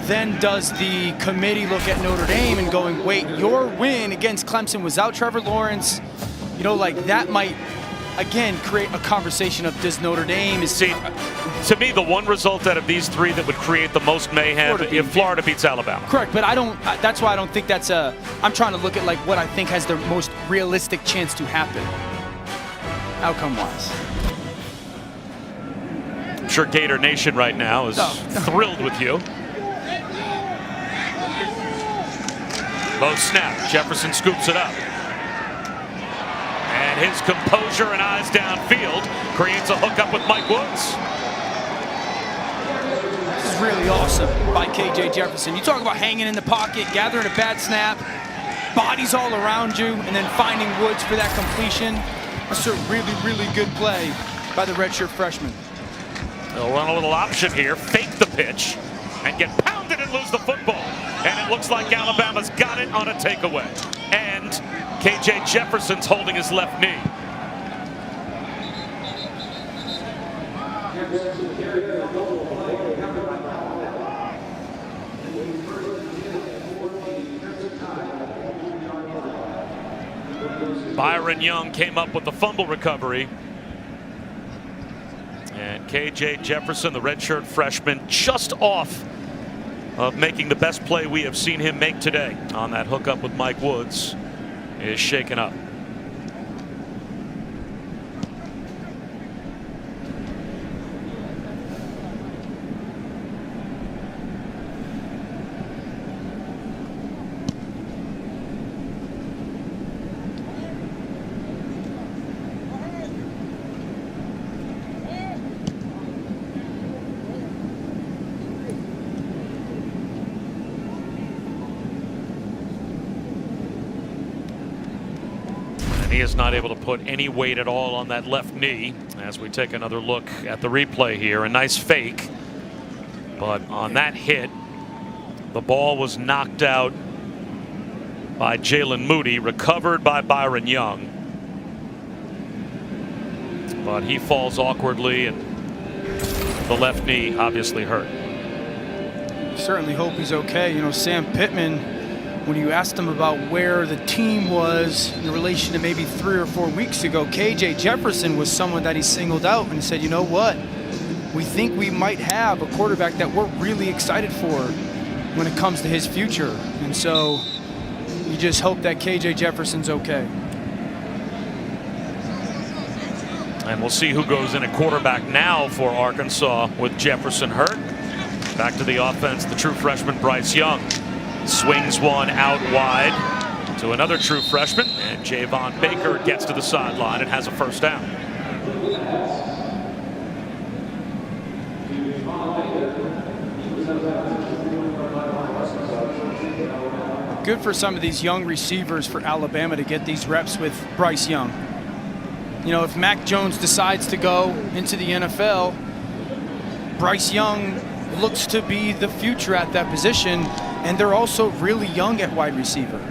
then does the committee look at Notre Dame and going, wait, your win against Clemson without Trevor Lawrence, you know, like that might, again, create a conversation of does Notre Dame is... See, to me, the one result out of these 3 that would create the most mayhem if Florida beats Alabama. Correct, but that's why I don't think that's I'm trying to look at like what I think has the most realistic chance to happen, outcome-wise. I'm sure Gator Nation right now is thrilled with you. Low snap, Jefferson scoops it up. And his composure and eyes downfield creates a hookup with Mike Woods. This is really awesome by KJ Jefferson. You talk about hanging in the pocket, gathering a bad snap, bodies all around you, and then finding Woods for that completion. That's a really, really good play by the redshirt freshman. They'll run a little option here, fake the pitch, and get pounded and lose the football. And it looks like Alabama's got it on a takeaway. And KJ Jefferson's holding his left knee. Byron Young came up with the fumble recovery. And KJ Jefferson, the redshirt freshman, just off of making the best play we have seen him make today on that hookup with Mike Woods, is shaken up. He is not able to put any weight at all on that left knee as we take another look at the replay here. A nice fake, but on that hit, the ball was knocked out by Jalen Moody, recovered by Byron Young. But he falls awkwardly, and the left knee obviously hurt. Certainly hope he's okay. You know, Sam Pittman, when you asked him about where the team was in relation to maybe 3 or 4 weeks ago, KJ Jefferson was someone that he singled out and said, you know what, we think we might have a quarterback that we're really excited for when it comes to his future. And so you just hope that KJ Jefferson's okay. And we'll see who goes in at quarterback now for Arkansas with Jefferson hurt. Back to the offense, the true freshman Bryce Young. Swings one out wide to another true freshman, and Javon Baker gets to the sideline and has a first down. Good for some of these young receivers for Alabama to get these reps with Bryce Young. You know, if Mac Jones decides to go into the NFL, Bryce Young looks to be the future at that position. And they're also really young at wide receiver.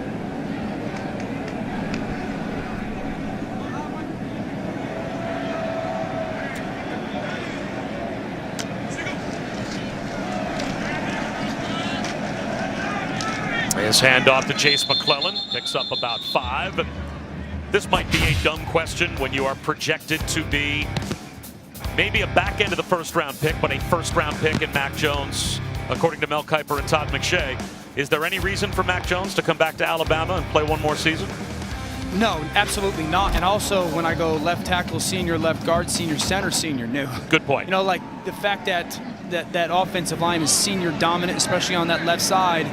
His handoff to Jace McClellan, picks up about 5. And this might be a dumb question when you are projected to be maybe a back end of the first-round pick, but a first-round pick in Mac Jones, according to Mel Kiper and Todd McShay. Is there any reason for Mac Jones to come back to Alabama and play one more season? No, absolutely not. And also, when I go left tackle, senior, left guard, senior, center, senior, no. Good point. You know, like the fact that that offensive line is senior dominant, especially on that left side,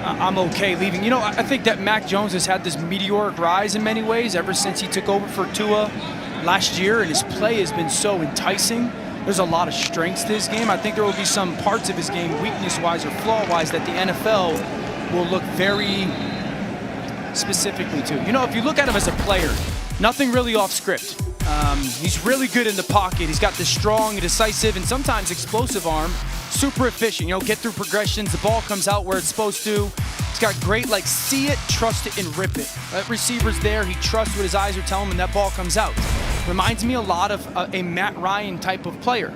I'm okay leaving. You know, I think that Mac Jones has had this meteoric rise in many ways ever since he took over for Tua last year, and his play has been so enticing. There's a lot of strengths to his game. I think there will be some parts of his game, weakness-wise or flaw-wise, that the NFL will look very specifically to. You know, if you look at him as a player, nothing really off script. He's really good in the pocket. He's got this strong, decisive, and sometimes explosive arm. Super efficient, you know, get through progressions. The ball comes out where it's supposed to. He's got great, like, see it, trust it, and rip it. That receiver's there. He trusts what his eyes are telling him, and that ball comes out. Reminds me a lot of a Matt Ryan type of player.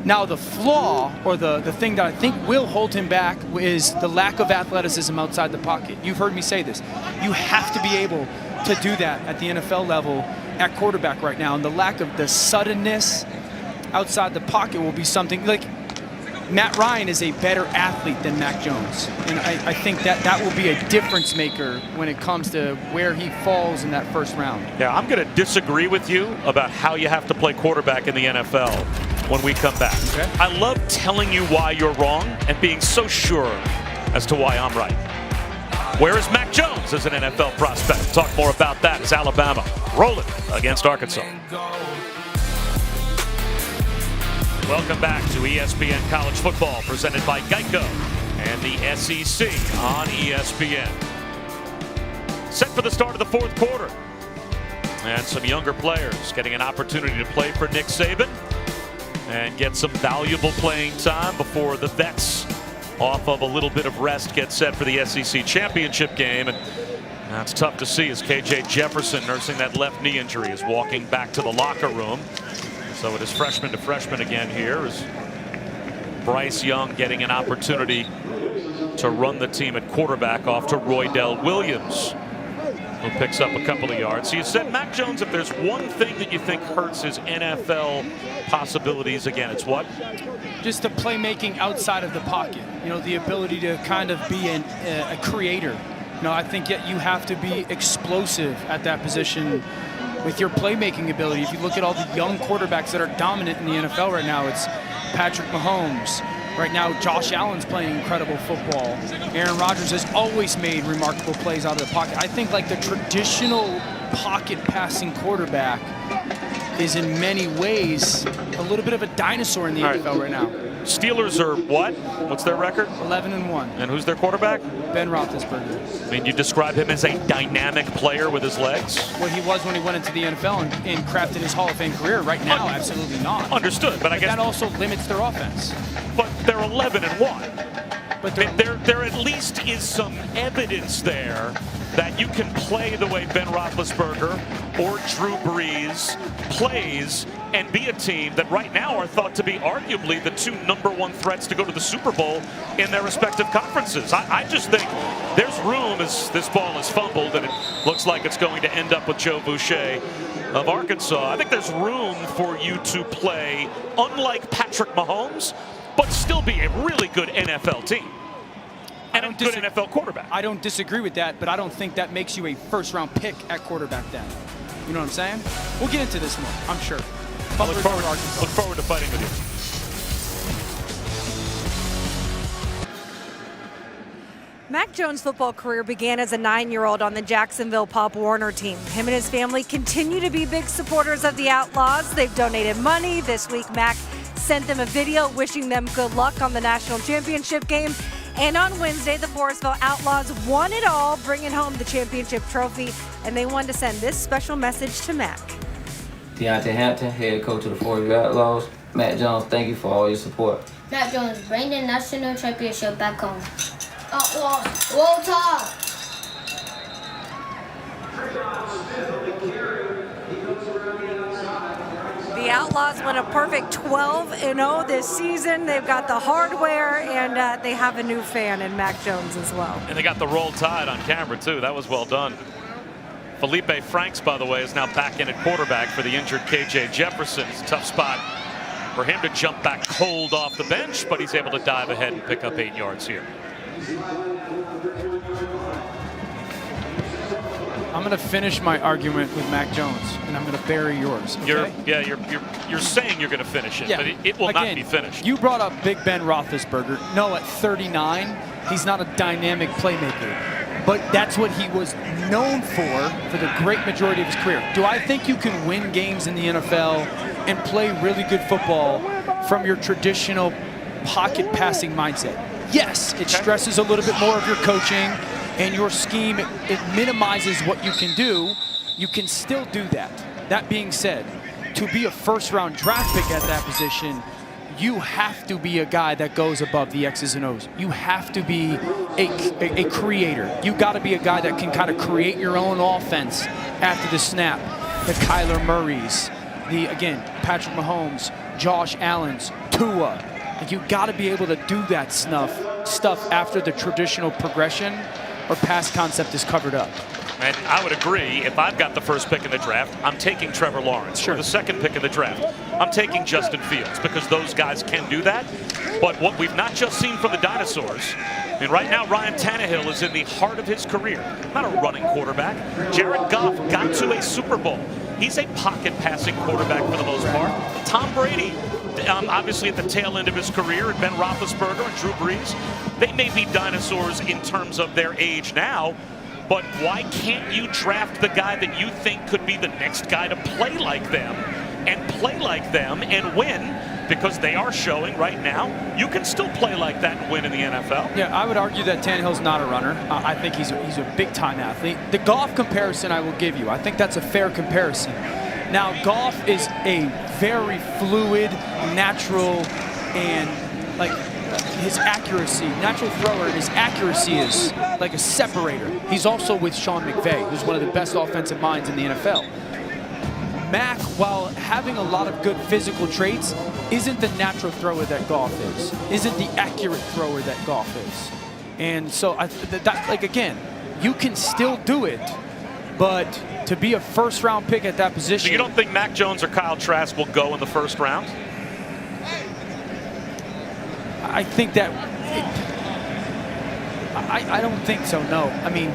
Now, the flaw, or the thing that I think will hold him back, is the lack of athleticism outside the pocket. You've heard me say this. You have to be able to do that at the NFL level at quarterback right now. And the lack of the suddenness outside the pocket will be something like Matt Ryan is a better athlete than Mac Jones. And I think that will be a difference maker when it comes to where he falls in that first round. Yeah, I'm going to disagree with you about how you have to play quarterback in the NFL when we come back. Okay. I love telling you why you're wrong and being so sure as to why I'm right. Where is Mac Jones as an NFL prospect? Talk more about that as Alabama rolling against Arkansas. Welcome back to ESPN College Football, presented by Geico and the SEC on ESPN. Set for the start of the fourth quarter. And some younger players getting an opportunity to play for Nick Saban and get some valuable playing time before the vets, off of a little bit of rest, get set for the SEC championship game. And that's tough to see as KJ Jefferson, nursing that left knee injury, is walking back to the locker room. So it is freshman to freshman again here, as Bryce Young getting an opportunity to run the team at quarterback off to Roydell Williams, who picks up a couple of yards. So you said Mac Jones, if there's one thing that you think hurts his NFL possibilities, again, it's what? Just the playmaking outside of the pocket. You know, the ability to kind of be a creator. You know, I think yet you have to be explosive at that position with your playmaking ability. If you look at all the young quarterbacks that are dominant in the NFL right now, it's Patrick Mahomes. Right now, Josh Allen's playing incredible football. Aaron Rodgers has always made remarkable plays out of the pocket. I think like the traditional pocket passing quarterback is in many ways a little bit of a dinosaur in the NFL right now. Steelers are what? What's their record? 11-1. And who's their quarterback? Ben Roethlisberger. I mean, you describe him as a dynamic player with his legs? Well, he was when he went into the NFL and crafted his Hall of Fame career. Right now, absolutely not. Understood, but I guess that also limits their offense. But they're 11-1. But there at least is some evidence there that you can play the way Ben Roethlisberger or Drew Brees plays and be a team that right now are thought to be arguably the two #1 threats to go to the Super Bowl in their respective conferences. I just think there's room as this ball is fumbled and it looks like it's going to end up with Joe Boucher of Arkansas. I think there's room for you to play unlike Patrick Mahomes, but still be a really good NFL team. And a good NFL quarterback. I don't disagree with that, but I don't think that makes you a first-round pick at quarterback then. You know what I'm saying? We'll get into this more, I'm sure. I look forward to fighting with you. Mac Jones' football career began as a 9-year-old on the Jacksonville Pop Warner team. Him and his family continue to be big supporters of the Outlaws. They've donated money. This week, Mac sent them a video wishing them good luck on the national championship game. And on Wednesday, the Forestville Outlaws won it all, bringing home the championship trophy. And they wanted to send this special message to Mac. Deontay Hampton, head coach of the Forestville Outlaws. Mac Jones, thank you for all your support. Mac Jones, bring the national championship back home. Outlaws, roll tide! The Outlaws went a perfect 12-0 this season. They've got the hardware, and they have a new fan in Mac Jones as well. And they got the roll tide on camera, too. That was well done. Felipe Franks, by the way, is now back in at quarterback for the injured KJ Jefferson. It's a tough spot for him to jump back cold off the bench, but he's able to dive ahead and pick up 8 yards here. I'm going to finish my argument with Mac Jones, and I'm going to bury yours. Okay? You're saying you're going to finish it, Yeah. but it will Again, not be finished. You brought up Big Ben Roethlisberger. No, at 39, he's not a dynamic playmaker, but that's what he was known for the great majority of his career. Do I think you can win games in the NFL and play really good football from your traditional pocket passing mindset? Yes, it stresses a little bit more of your coaching and your scheme. It minimizes what you can do. You can still do that. That being said, to be a first-round draft pick at that position, you have to be a guy that goes above the X's and O's. You have to be a creator. You got to be a guy that can kind of create your own offense after the snap. The Kyler Murrays, again, Patrick Mahomes, Josh Allen's, Tua. You got to be able to do that stuff after the traditional progression or pass concept is covered up. And I would agree, if I've got the first pick in the draft, I'm taking Trevor Lawrence. Sure. Or the second pick in the draft, I'm taking Justin Fields, because those guys can do that. But what we've not just seen from the dinosaurs, I mean, right now Ryan Tannehill is in the heart of his career. Not a running quarterback. Jared Goff got to a Super Bowl. He's a pocket passing quarterback for the most part. Tom Brady, obviously at the tail end of his career, and Ben Roethlisberger and Drew Brees, they may be dinosaurs in terms of their age now, but why can't you draft the guy that you think could be the next guy to play like them and win? Because they are showing right now you can still play like that and win in the NFL. Yeah, I would argue that Tannehill's not a runner. I think he's a big-time athlete. The Goff comparison I will give you, I think that's a fair comparison. Now, Goff is a very fluid, natural, and like his accuracy, natural thrower, and his accuracy is like a separator. He's also with Sean McVay, who's one of the best offensive minds in the NFL. Mac, while having a lot of good physical traits, isn't the natural thrower that Goff is, isn't the accurate thrower that Goff is. And so, again, you can still do it, but to be a first-round pick at that position. So you don't think Mac Jones or Kyle Trask will go in the first round? I think that I don't think so, no. I mean,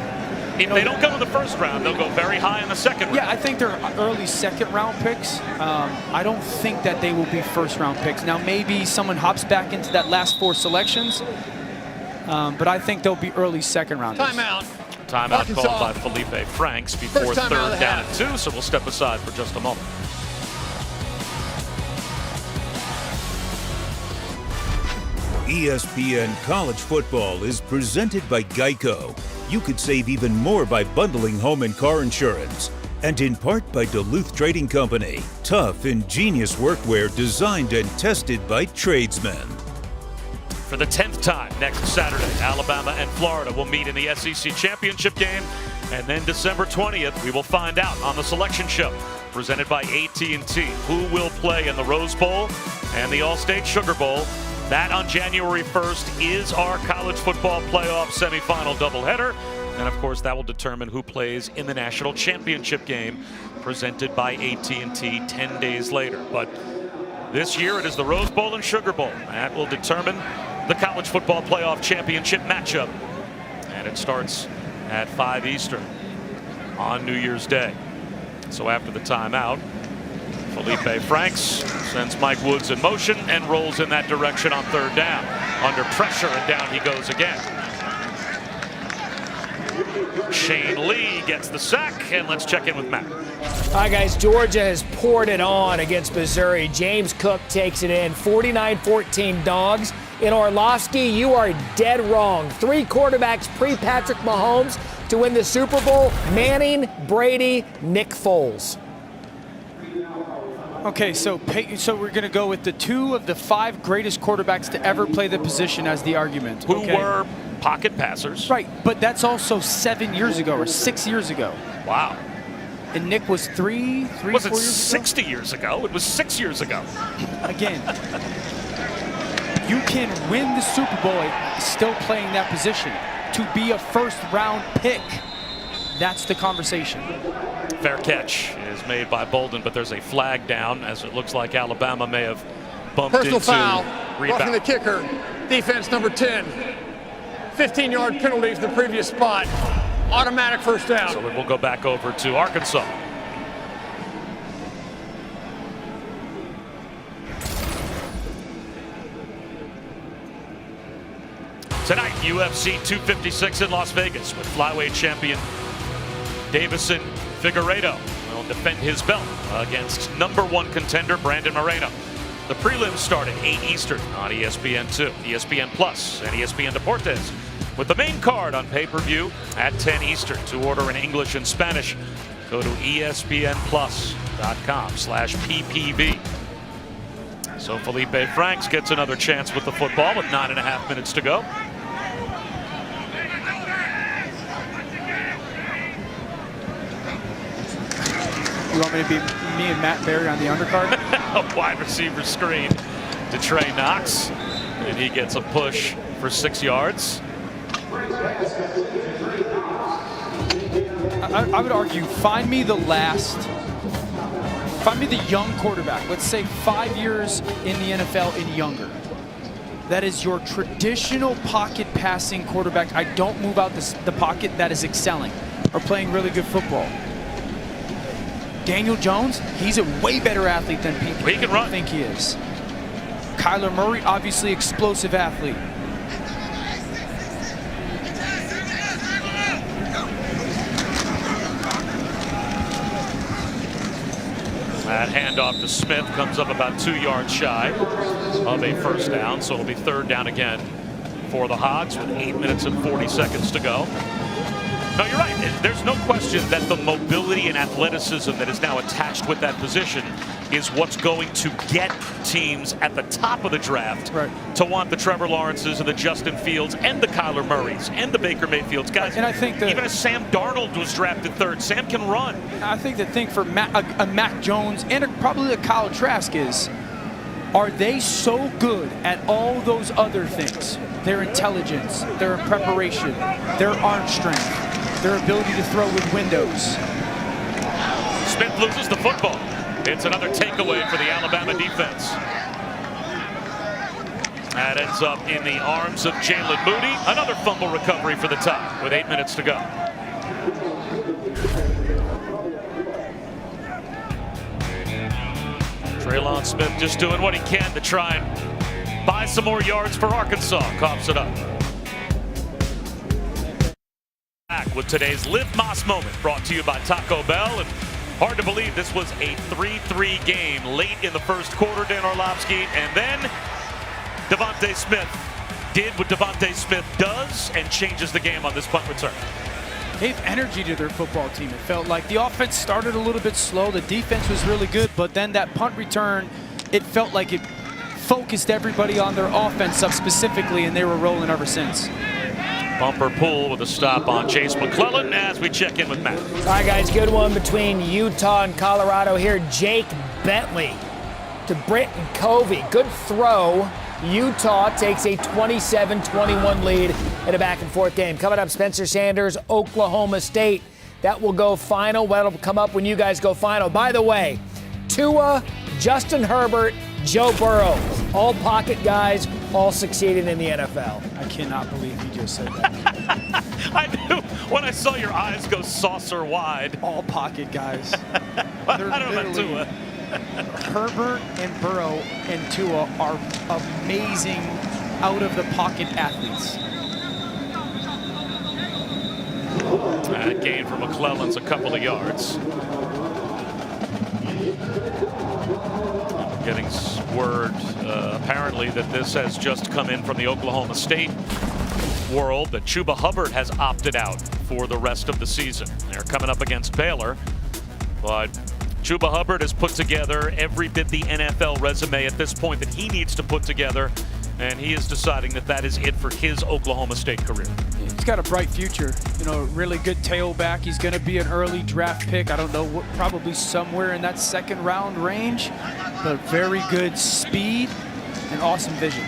if they don't go in the first round, they'll go very high in the second round. Yeah, I think they're early second-round picks. I don't think that they will be first-round picks. Now, maybe someone hops back into that last 4 selections, but I think they'll be early second-rounders. Timeout called by Felipe Franks before third down and 2, so we'll step aside for just a moment. ESPN College Football is presented by Geico. You could save even more by bundling home and car insurance. And in part by Duluth Trading Company. Tough, ingenious workwear designed and tested by tradesmen. For the 10th time next Saturday, Alabama and Florida will meet in the SEC Championship game. And then December 20th, we will find out on the Selection Show, presented by AT&T, who will play in the Rose Bowl and the All-State Sugar Bowl. That on January 1st is our college football playoff semifinal doubleheader. And of course, that will determine who plays in the national championship game presented by AT&T 10 days later. But this year it is the Rose Bowl and Sugar Bowl. That will determine the college football playoff championship matchup. And it starts at 5 Eastern on New Year's Day. So after the timeout, Felipe Franks sends Mike Woods in motion and rolls in that direction on third down. Under pressure, and down he goes again. Shane Lee gets the sack, and let's check in with Matt. All right, guys, Georgia has poured it on against Missouri. James Cook takes it in, 49-14 Dogs. In Orlovsky, you are dead wrong. 3 quarterbacks pre-Patrick Mahomes to win the Super Bowl: Manning, Brady, Nick Foles. Okay, so we're going to go with the 2 of the 5 greatest quarterbacks to ever play the position as the argument. Who were pocket passers. Right, but that's also 7 years ago or 6 years ago. Wow. And Nick was three, It 4 wasn't years 60 years ago. It was 6 years ago. Again, you can win the Super Bowl still playing that position. To be a first-round pick, that's the conversation. Fair catch is made by Bolden, but there's a flag down as it looks like Alabama may have bumped Personal into foul, rebound. roughing the kicker, defense number 10. 15-yard penalty from the previous spot. Automatic first down. So we'll go back over to Arkansas. Tonight, UFC 256 in Las Vegas with flyweight champion Davison Figueiredo will defend his belt against #1 contender Brandon Moreno. The prelims start at 8 Eastern on ESPN2, ESPN Plus, and ESPN Deportes, with the main card on pay-per-view at 10 Eastern. To order in English and Spanish, go to espnplus.com/ppv. So Felipe Franks gets another chance with the football with 9.5 minutes to go. You want me to be me and Matt Berry on the undercard? A wide receiver screen to Trey Knox, and he gets a push for 6 yards. I would argue, find me the young quarterback. Let's say 5 years in the NFL and younger. That is your traditional pocket passing quarterback. I don't move out the pocket, that is excelling or playing really good football. Daniel Jones, he's a way better athlete than people think he is. Kyler Murray, obviously explosive athlete. That handoff to Smith comes up about 2 yards shy of a first down, so it'll be third down again for the Hogs with 8 minutes and 40 seconds to go. No, you're right. There's no question that the mobility and athleticism that is now attached with that position is what's going to get teams at the top of the draft to want the Trevor Lawrences and the Justin Fields and the Kyler Murrays and the Baker Mayfields. Guys, and I think that even as Sam Darnold was drafted third, Sam can run. I think the thing for Mac Jones and probably a Kyle Trask is, are they so good at all those other things? Their intelligence, their preparation, their arm strength, their ability to throw with windows. Smith loses the football. It's another takeaway for the Alabama defense. That ends up in the arms of Jalen Moody. Another fumble recovery for the top with 8 minutes to go. Traylon Smith just doing what he can to try and buy some more yards for Arkansas. Coughs it up. Back with today's Live Moss moment, brought to you by Taco Bell. And hard to believe this was a 3-3 game late in the first quarter, Dan Orlovsky, and then Devontae Smith did what Devontae Smith does and changes the game on this punt return. Gave energy to their football team. It felt like the offense started a little bit slow. The defense was really good, but then that punt return, it felt like it focused everybody on their offense up specifically, and they were rolling ever since. Bumper pull with a stop on Chase McClellan as we check in with Matt. All right, guys, good one between Utah and Colorado here. Jake Bentley to Britton Covey. Good throw. Utah takes a 27-21 lead in a back-and-forth game. Coming up, Spencer Sanders, Oklahoma State. That will go final. That'll come up when you guys go final. By the way, Tua, Justin Herbert, Joe Burrow, all pocket guys, all succeeding in the NFL. I cannot believe you just said that. I knew when I saw your eyes go saucer wide. All pocket guys. I don't know about Tua. Herbert and Burrow and Tua are amazing out-of-the-pocket athletes. That gain for McClellan's a couple of yards. Getting word, apparently, that this has just come in from the Oklahoma State world, that Chuba Hubbard has opted out for the rest of the season. They're coming up against Baylor, but Chuba Hubbard has put together every bit the NFL resume at this point that he needs to put together and he is deciding that that is it for his Oklahoma State career. He's got a bright future. You know, really good tailback. He's going to be an early draft pick. I don't know, what, probably somewhere in that second round range, but very good speed and awesome vision.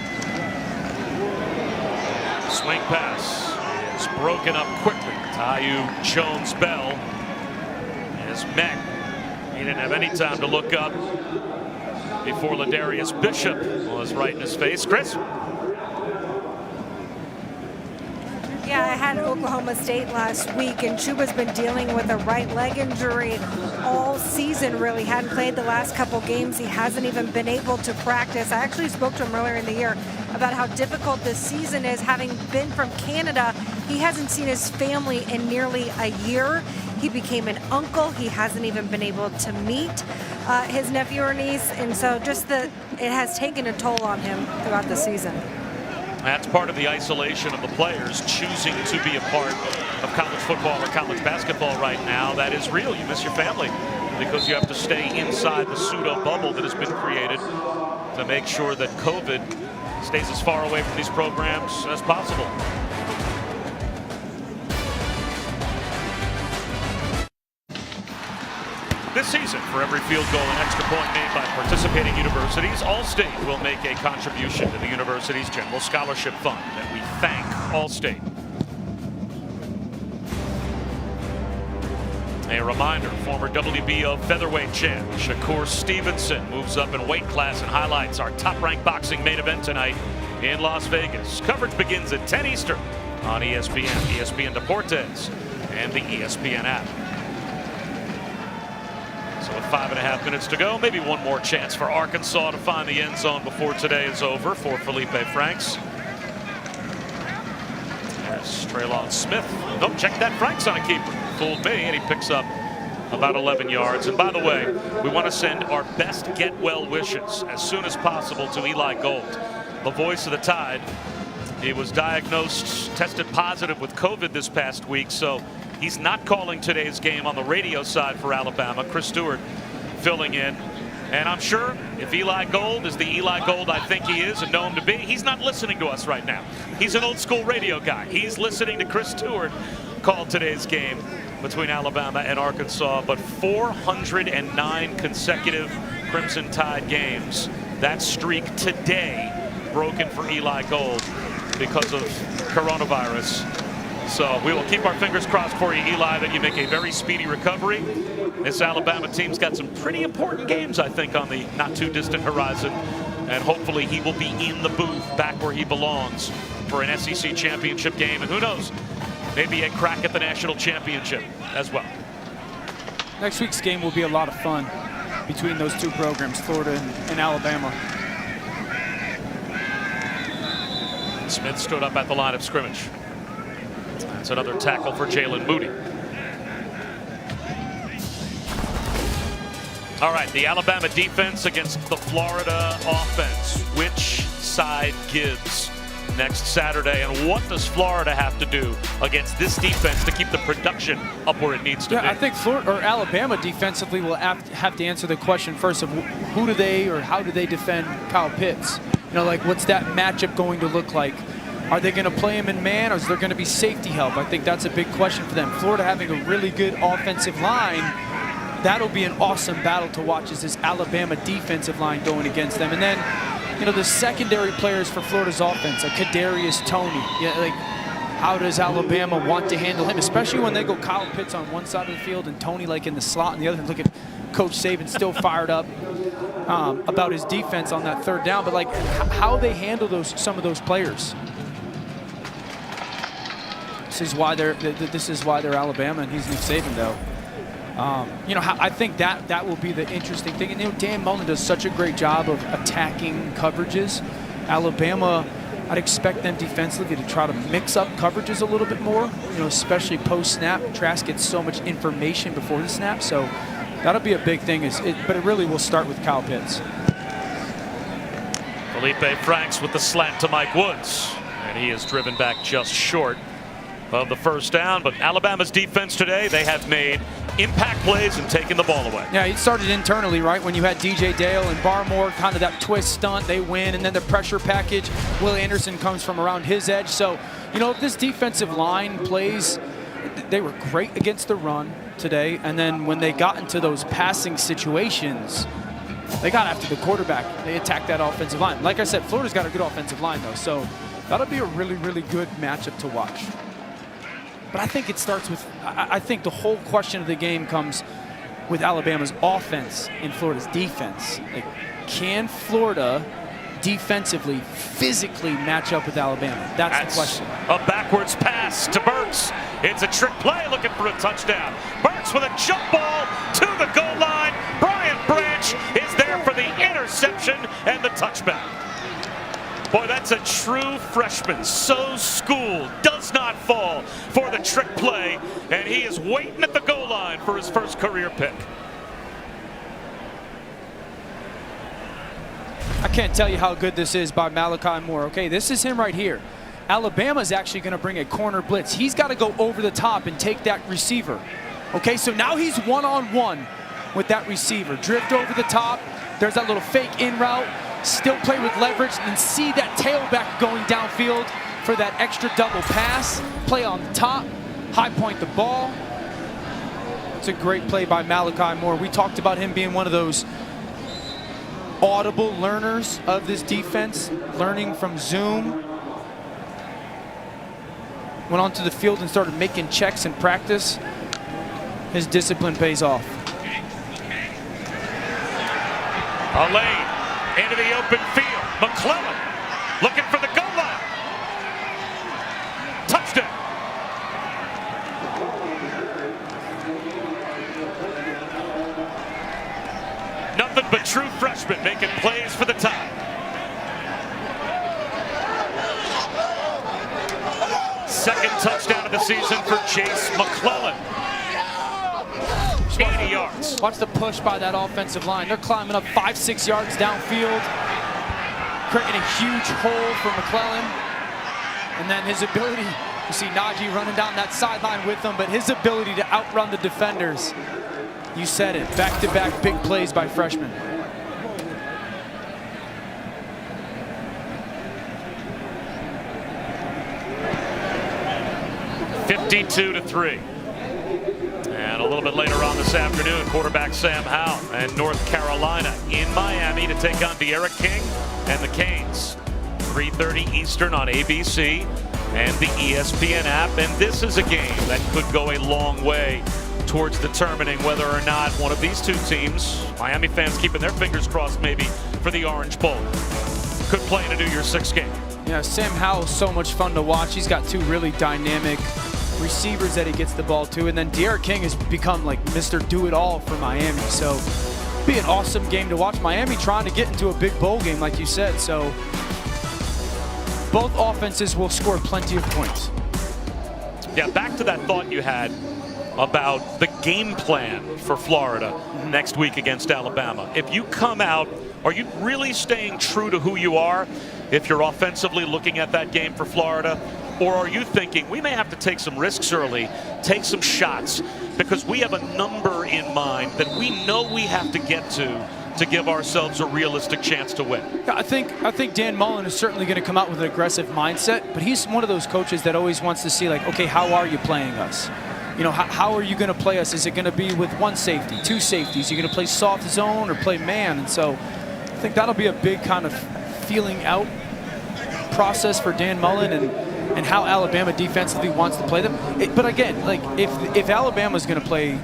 Swing pass is broken up quickly. Taiyu Jones-Bell is met. He didn't have any time to look up before Ladarius Bishop was right in his face. Chris? Yeah, I had Oklahoma State last week, and Chuba's been dealing with a right leg injury all season, really. Hadn't played the last couple games. He hasn't even been able to practice. I actually spoke to him earlier in the year about how difficult this season is. Having been from Canada, he hasn't seen his family in nearly a year. He became an uncle. He hasn't even been able to meet his nephew or niece, and so just it has taken a toll on him throughout the season. That's part of the isolation of the players choosing to be a part of college football or college basketball right now. That is real. You miss your family because you have to stay inside the pseudo bubble that has been created to make sure that COVID stays as far away from these programs as possible. This season, for every field goal and extra point made by participating universities, Allstate will make a contribution to the university's general scholarship fund, and we thank Allstate. A reminder, former WBO featherweight champ Shakur Stevenson moves up in weight class and highlights our top-ranked boxing main event tonight in Las Vegas. Coverage begins at 10 Eastern on ESPN, ESPN Deportes, and the ESPN app. So with 5.5 minutes to go, maybe one more chance for Arkansas to find the end zone before today is over for Felipe Franks. There's Traylon Smith. Nope, check that. Franks on a keeper. Fooled me, and he picks up about 11 yards. And by the way, we want to send our best get well wishes as soon as possible to Eli Gold, the voice of the Tide. He was diagnosed, tested positive with COVID this past week, so he's not calling today's game on the radio side for Alabama. Chris Stewart filling in. And I'm sure if Eli Gold is the Eli Gold I think he is and know him to be, he's not listening to us right now. He's an old school radio guy. He's listening to Chris Stewart call today's game between Alabama and Arkansas. But 409 consecutive Crimson Tide games. That streak today broken for Eli Gold because of coronavirus. So we will keep our fingers crossed for you, Eli, that you make a very speedy recovery. This Alabama team's got some pretty important games, I think, on the not too distant horizon. And hopefully he will be in the booth back where he belongs for an SEC championship game. And who knows, maybe a crack at the national championship as well. Next week's game will be a lot of fun between those two programs, Florida and Alabama. Smith stood up at the line of scrimmage. That's another tackle for Jalen Moody. All right, the Alabama defense against the Florida offense. Which side gives next Saturday, and what does Florida have to do against this defense to keep the production up where it needs to be? I think Florida or Alabama defensively will have to answer the question first of who do they or how do they defend Kyle Pitts? You know, like what's that matchup going to look like? Are they going to play him in man, or is there going to be safety help? I think that's a big question for them. Florida having a really good offensive line, that'll be an awesome battle to watch, is this Alabama defensive line going against them. And then, you know, the secondary players for Florida's offense, like Kadarius Toney. Yeah, like how does Alabama want to handle him, especially when they go Kyle Pitts on one side of the field and Toney like in the slot on the other? Look at Coach Saban still fired up about his defense on that third down, but like how they handle some of those players. This is why they're Alabama, and he's Nick Saban, though. You know, I think that will be the interesting thing. And you know, Dan Mullen does such a great job of attacking coverages. Alabama, I'd expect them defensively to try to mix up coverages a little bit more. You know, especially post snap. Trask gets so much information before the snap, so that'll be a big thing. But it really will start with Kyle Pitts. Felipe Franks with the slant to Mike Woods, and he is driven back just short of the first down. But Alabama's defense today, they have made impact plays and taken the ball away. Yeah, it started internally, right? When you had DJ Dale and Barmore, kind of that twist stunt, they win, and then the pressure package. Will Anderson comes from around his edge. So, you know, if this defensive line plays, they were great against the run today, and then when they got into those passing situations, they got after the quarterback. They attacked that offensive line. Like I said, Florida's got a good offensive line, though, so that'll be a really, really good matchup to watch. But I think it starts with, I think the whole question of the game comes with Alabama's offense and Florida's defense. Like, can Florida defensively, physically match up with Alabama? That's the question. A backwards pass to Burks. It's a trick play looking for a touchdown. Burks with a jump ball to the goal line. Brian Branch is there for the interception and the touchback. Boy, that's a true freshman. So schooled, does not fall for the trick play, and he is waiting at the goal line for his first career pick. I can't tell you how good this is by Malachi Moore. Okay, this is him right here. Alabama's actually going to bring a corner blitz. He's got to go over the top and take that receiver. Okay, so now he's one-on-one with that receiver. Drift over the top. There's that little fake in route. Still play with leverage and see that tailback going downfield for that extra double pass. Play on the top, high point the ball. It's a great play by Malachi Moore. We talked about him being one of those audible learners of this defense, learning from Zoom. Went onto the field and started making checks in practice. His discipline pays off. A lane into the open field. McClellan looking for the goal line. Touchdown. Nothing but true freshmen making plays for the tie. Second touchdown of the season for Chase McClellan. 80 yards. Watch the push by that offensive line. They're climbing up 5-6 yards downfield, creating a huge hole for McClellan. And then his ability, you see Najee running down that sideline with him, but his ability to outrun the defenders. You said it, back-to-back big plays by freshmen. (52-3). And a little bit later on this afternoon, quarterback Sam Howell and North Carolina in Miami to take on De'Ara King and the Canes. 3:30 Eastern on ABC and the ESPN app. And this is a game that could go a long way towards determining whether or not one of these two teams, Miami fans keeping their fingers crossed maybe for the Orange Bowl, could play in a New Year's Six game. Yeah, Sam Howell's so much fun to watch. He's got two really dynamic receivers that he gets the ball to, and then De'Ara King has become like Mr. Do-It-All for Miami. So be an awesome game to watch. Miami trying to get into a big bowl game, like you said. So both offenses will score plenty of points. Yeah, back to that thought you had about the game plan for Florida next week against Alabama. If you come out, are you really staying true to who you are if you're offensively looking at that game for Florida? Or are you thinking we may have to take some risks early, take some shots, because we have a number in mind that we know we have to get to give ourselves a realistic chance to win? I think Dan Mullen is certainly going to come out with an aggressive mindset, but he's one of those coaches that always wants to see, like, okay, how are you playing us? You know, how are you going to play us? Is it going to be with one safety, two safeties? Are you going to play soft zone or play man? And so I think that'll be a big kind of feeling out process for Dan Mullen and how Alabama defensively wants to play them. But again, like if Alabama's going to play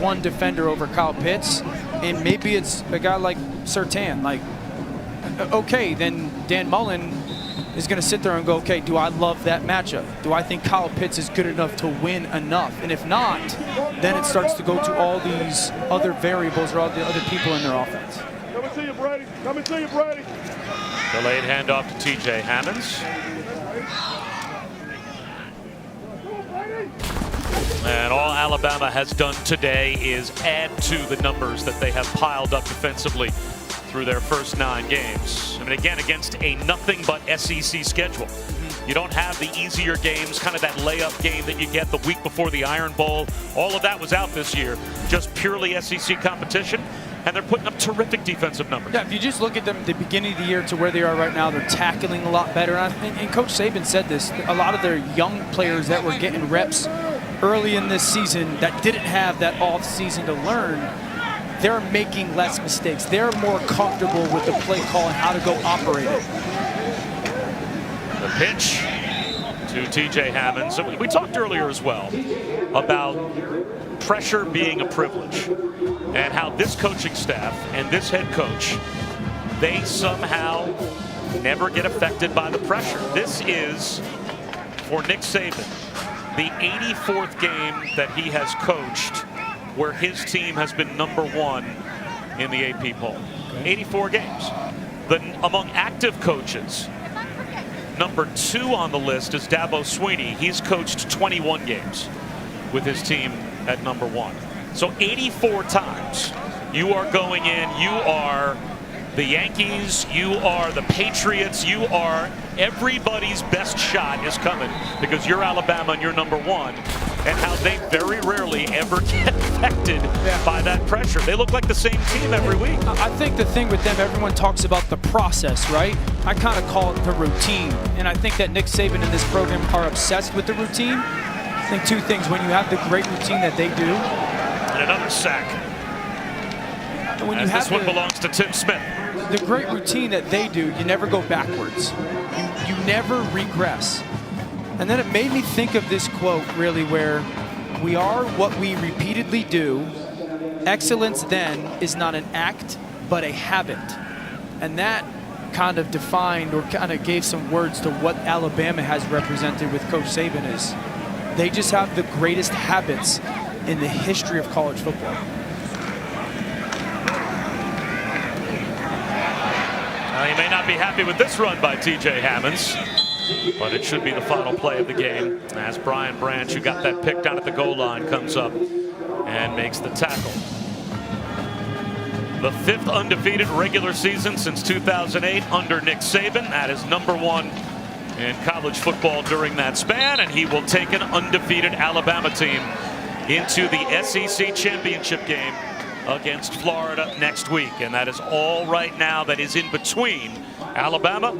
one defender over Kyle Pitts, and maybe it's a guy like Surtain, like, okay, then Dan Mullen is going to sit there and go, okay, do I love that matchup? Do I think Kyle Pitts is good enough to win enough? And if not, then it starts to go to all these other variables or all the other people in their offense. Coming to you, Brady. Coming to you, Brady. Delayed handoff to TJ Hammonds. And all Alabama has done today is add to the numbers that they have piled up defensively through their first 9 games. I mean, again, against a nothing but SEC schedule. You don't have the easier games, kind of that layup game that you get the week before the Iron Bowl. All of that was out this year. Just purely SEC competition. And they're putting up terrific defensive numbers. Yeah, if you just look at them at the beginning of the year to where they are right now, they're tackling a lot better. And Coach Saban said this, a lot of their young players that were getting reps early in this season that didn't have that off season to learn, they're making less mistakes. They're more comfortable with the play call and how to go operate it. The pitch to TJ Hammonds. We talked earlier as well about pressure being a privilege and how this coaching staff and this head coach, they somehow never get affected by the pressure. This is, for Nick Saban, the 84th game that he has coached where his team has been #1 in the AP poll. 84 games. Among active coaches, #2 on the list is Dabo Swinney. He's coached 21 games with his team at #1. So 84 times you are going in, you are the Yankees, you are the Patriots, you are everybody's best shot is coming because you're Alabama and you're #1, and how they very rarely ever get affected by that pressure. They look like the same team every week. I think the thing with them, everyone talks about the process, right? I kind of call it the routine. And I think that Nick Saban and this program are obsessed with the routine. I think two things, when you have the great routine that they do. And another sack. When As this one belongs to Tim Smith. The great routine that they do, you never go backwards. You never regress. And then it made me think of this quote, really, where we are what we repeatedly do. Excellence then is not an act, but a habit. And that kind of defined or kind of gave some words to what Alabama has represented with Coach Saban is. They just have the greatest habits in the history of college football. You may not be happy with this run by TJ Hammonds, but it should be the final play of the game as Brian Branch, who got that pick down at the goal line, comes up and makes the tackle. The 5th undefeated regular season since 2008 under Nick Saban. That is #1 in college football during that span, and he will take an undefeated Alabama team into the SEC championship game against Florida next week. And that is all right now that is in between Alabama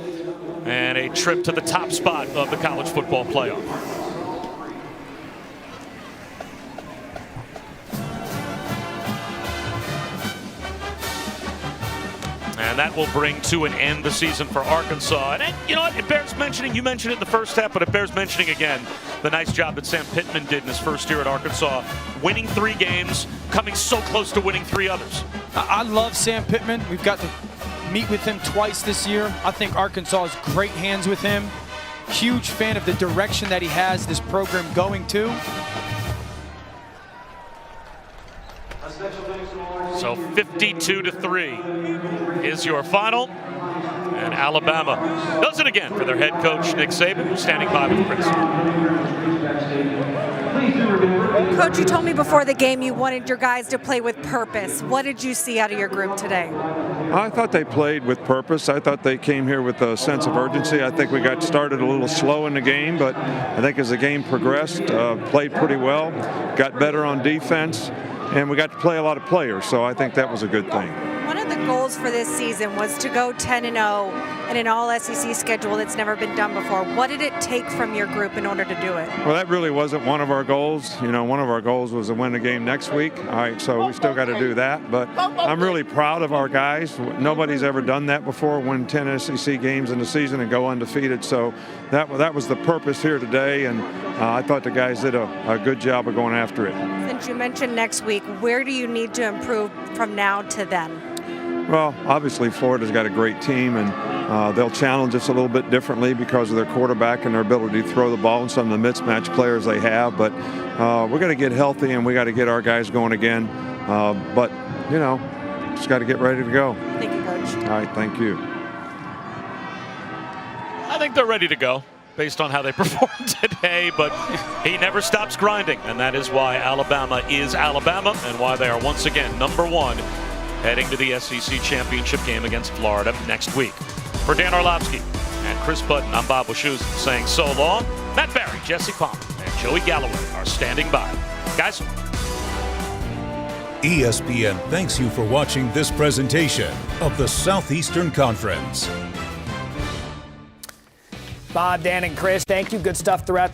and a trip to the top spot of the college football playoff. And that will bring to an end the season for Arkansas. And you know what? It bears mentioning. You mentioned it in the first half, but it bears mentioning again the nice job that Sam Pittman did in his first year at Arkansas, winning 3 games, coming so close to winning 3 others. I love Sam Pittman. We've got to meet with him twice this year. I think Arkansas has great hands with him. Huge fan of the direction that he has this program going to. So 52-3 is your final. And Alabama does it again for their head coach, Nick Saban, who's standing by with Chris. Coach, you told me before the game you wanted your guys to play with purpose. What did you see out of your group today? I thought they played with purpose. I thought they came here with a sense of urgency. I think we got started a little slow in the game, but I think as the game progressed, played pretty well, got better on defense, and we got to play a lot of players, so I think that was a good thing. One of the goals for this season was to go 10-0 in an all-SEC schedule that's never been done before. What did it take from your group in order to do it? Well, that really wasn't one of our goals. You know, one of our goals was to win the game next week. All right, so we still got to do that. But I'm really proud of our guys. Nobody's ever done that before, win 10 SEC games in the season and go undefeated. So that was the purpose here today, and I thought the guys did a good job of going after it. Since you mentioned next week, where do you need to improve from now to then? Well, obviously Florida's got a great team, and they'll challenge us a little bit differently because of their quarterback and their ability to throw the ball and some of the mismatched players they have. But we're going to get healthy, and we got to get our guys going again. But, you know, just got to get ready to go. Thank you, Coach. All right, thank you. I think they're ready to go based on how they performed today, but he never stops grinding, and that is why Alabama is Alabama and why they are once again #1 heading to the SEC championship game against Florida next week. For Dan Orlovsky And Chris Budden, I'm Bob Wischusen saying so long. Matt Barry, Jesse Palmer, and Joey Galloway are standing by. Guys. ESPN thanks you for watching this presentation of the Southeastern Conference. Bob, Dan, and Chris, thank you. Good stuff throughout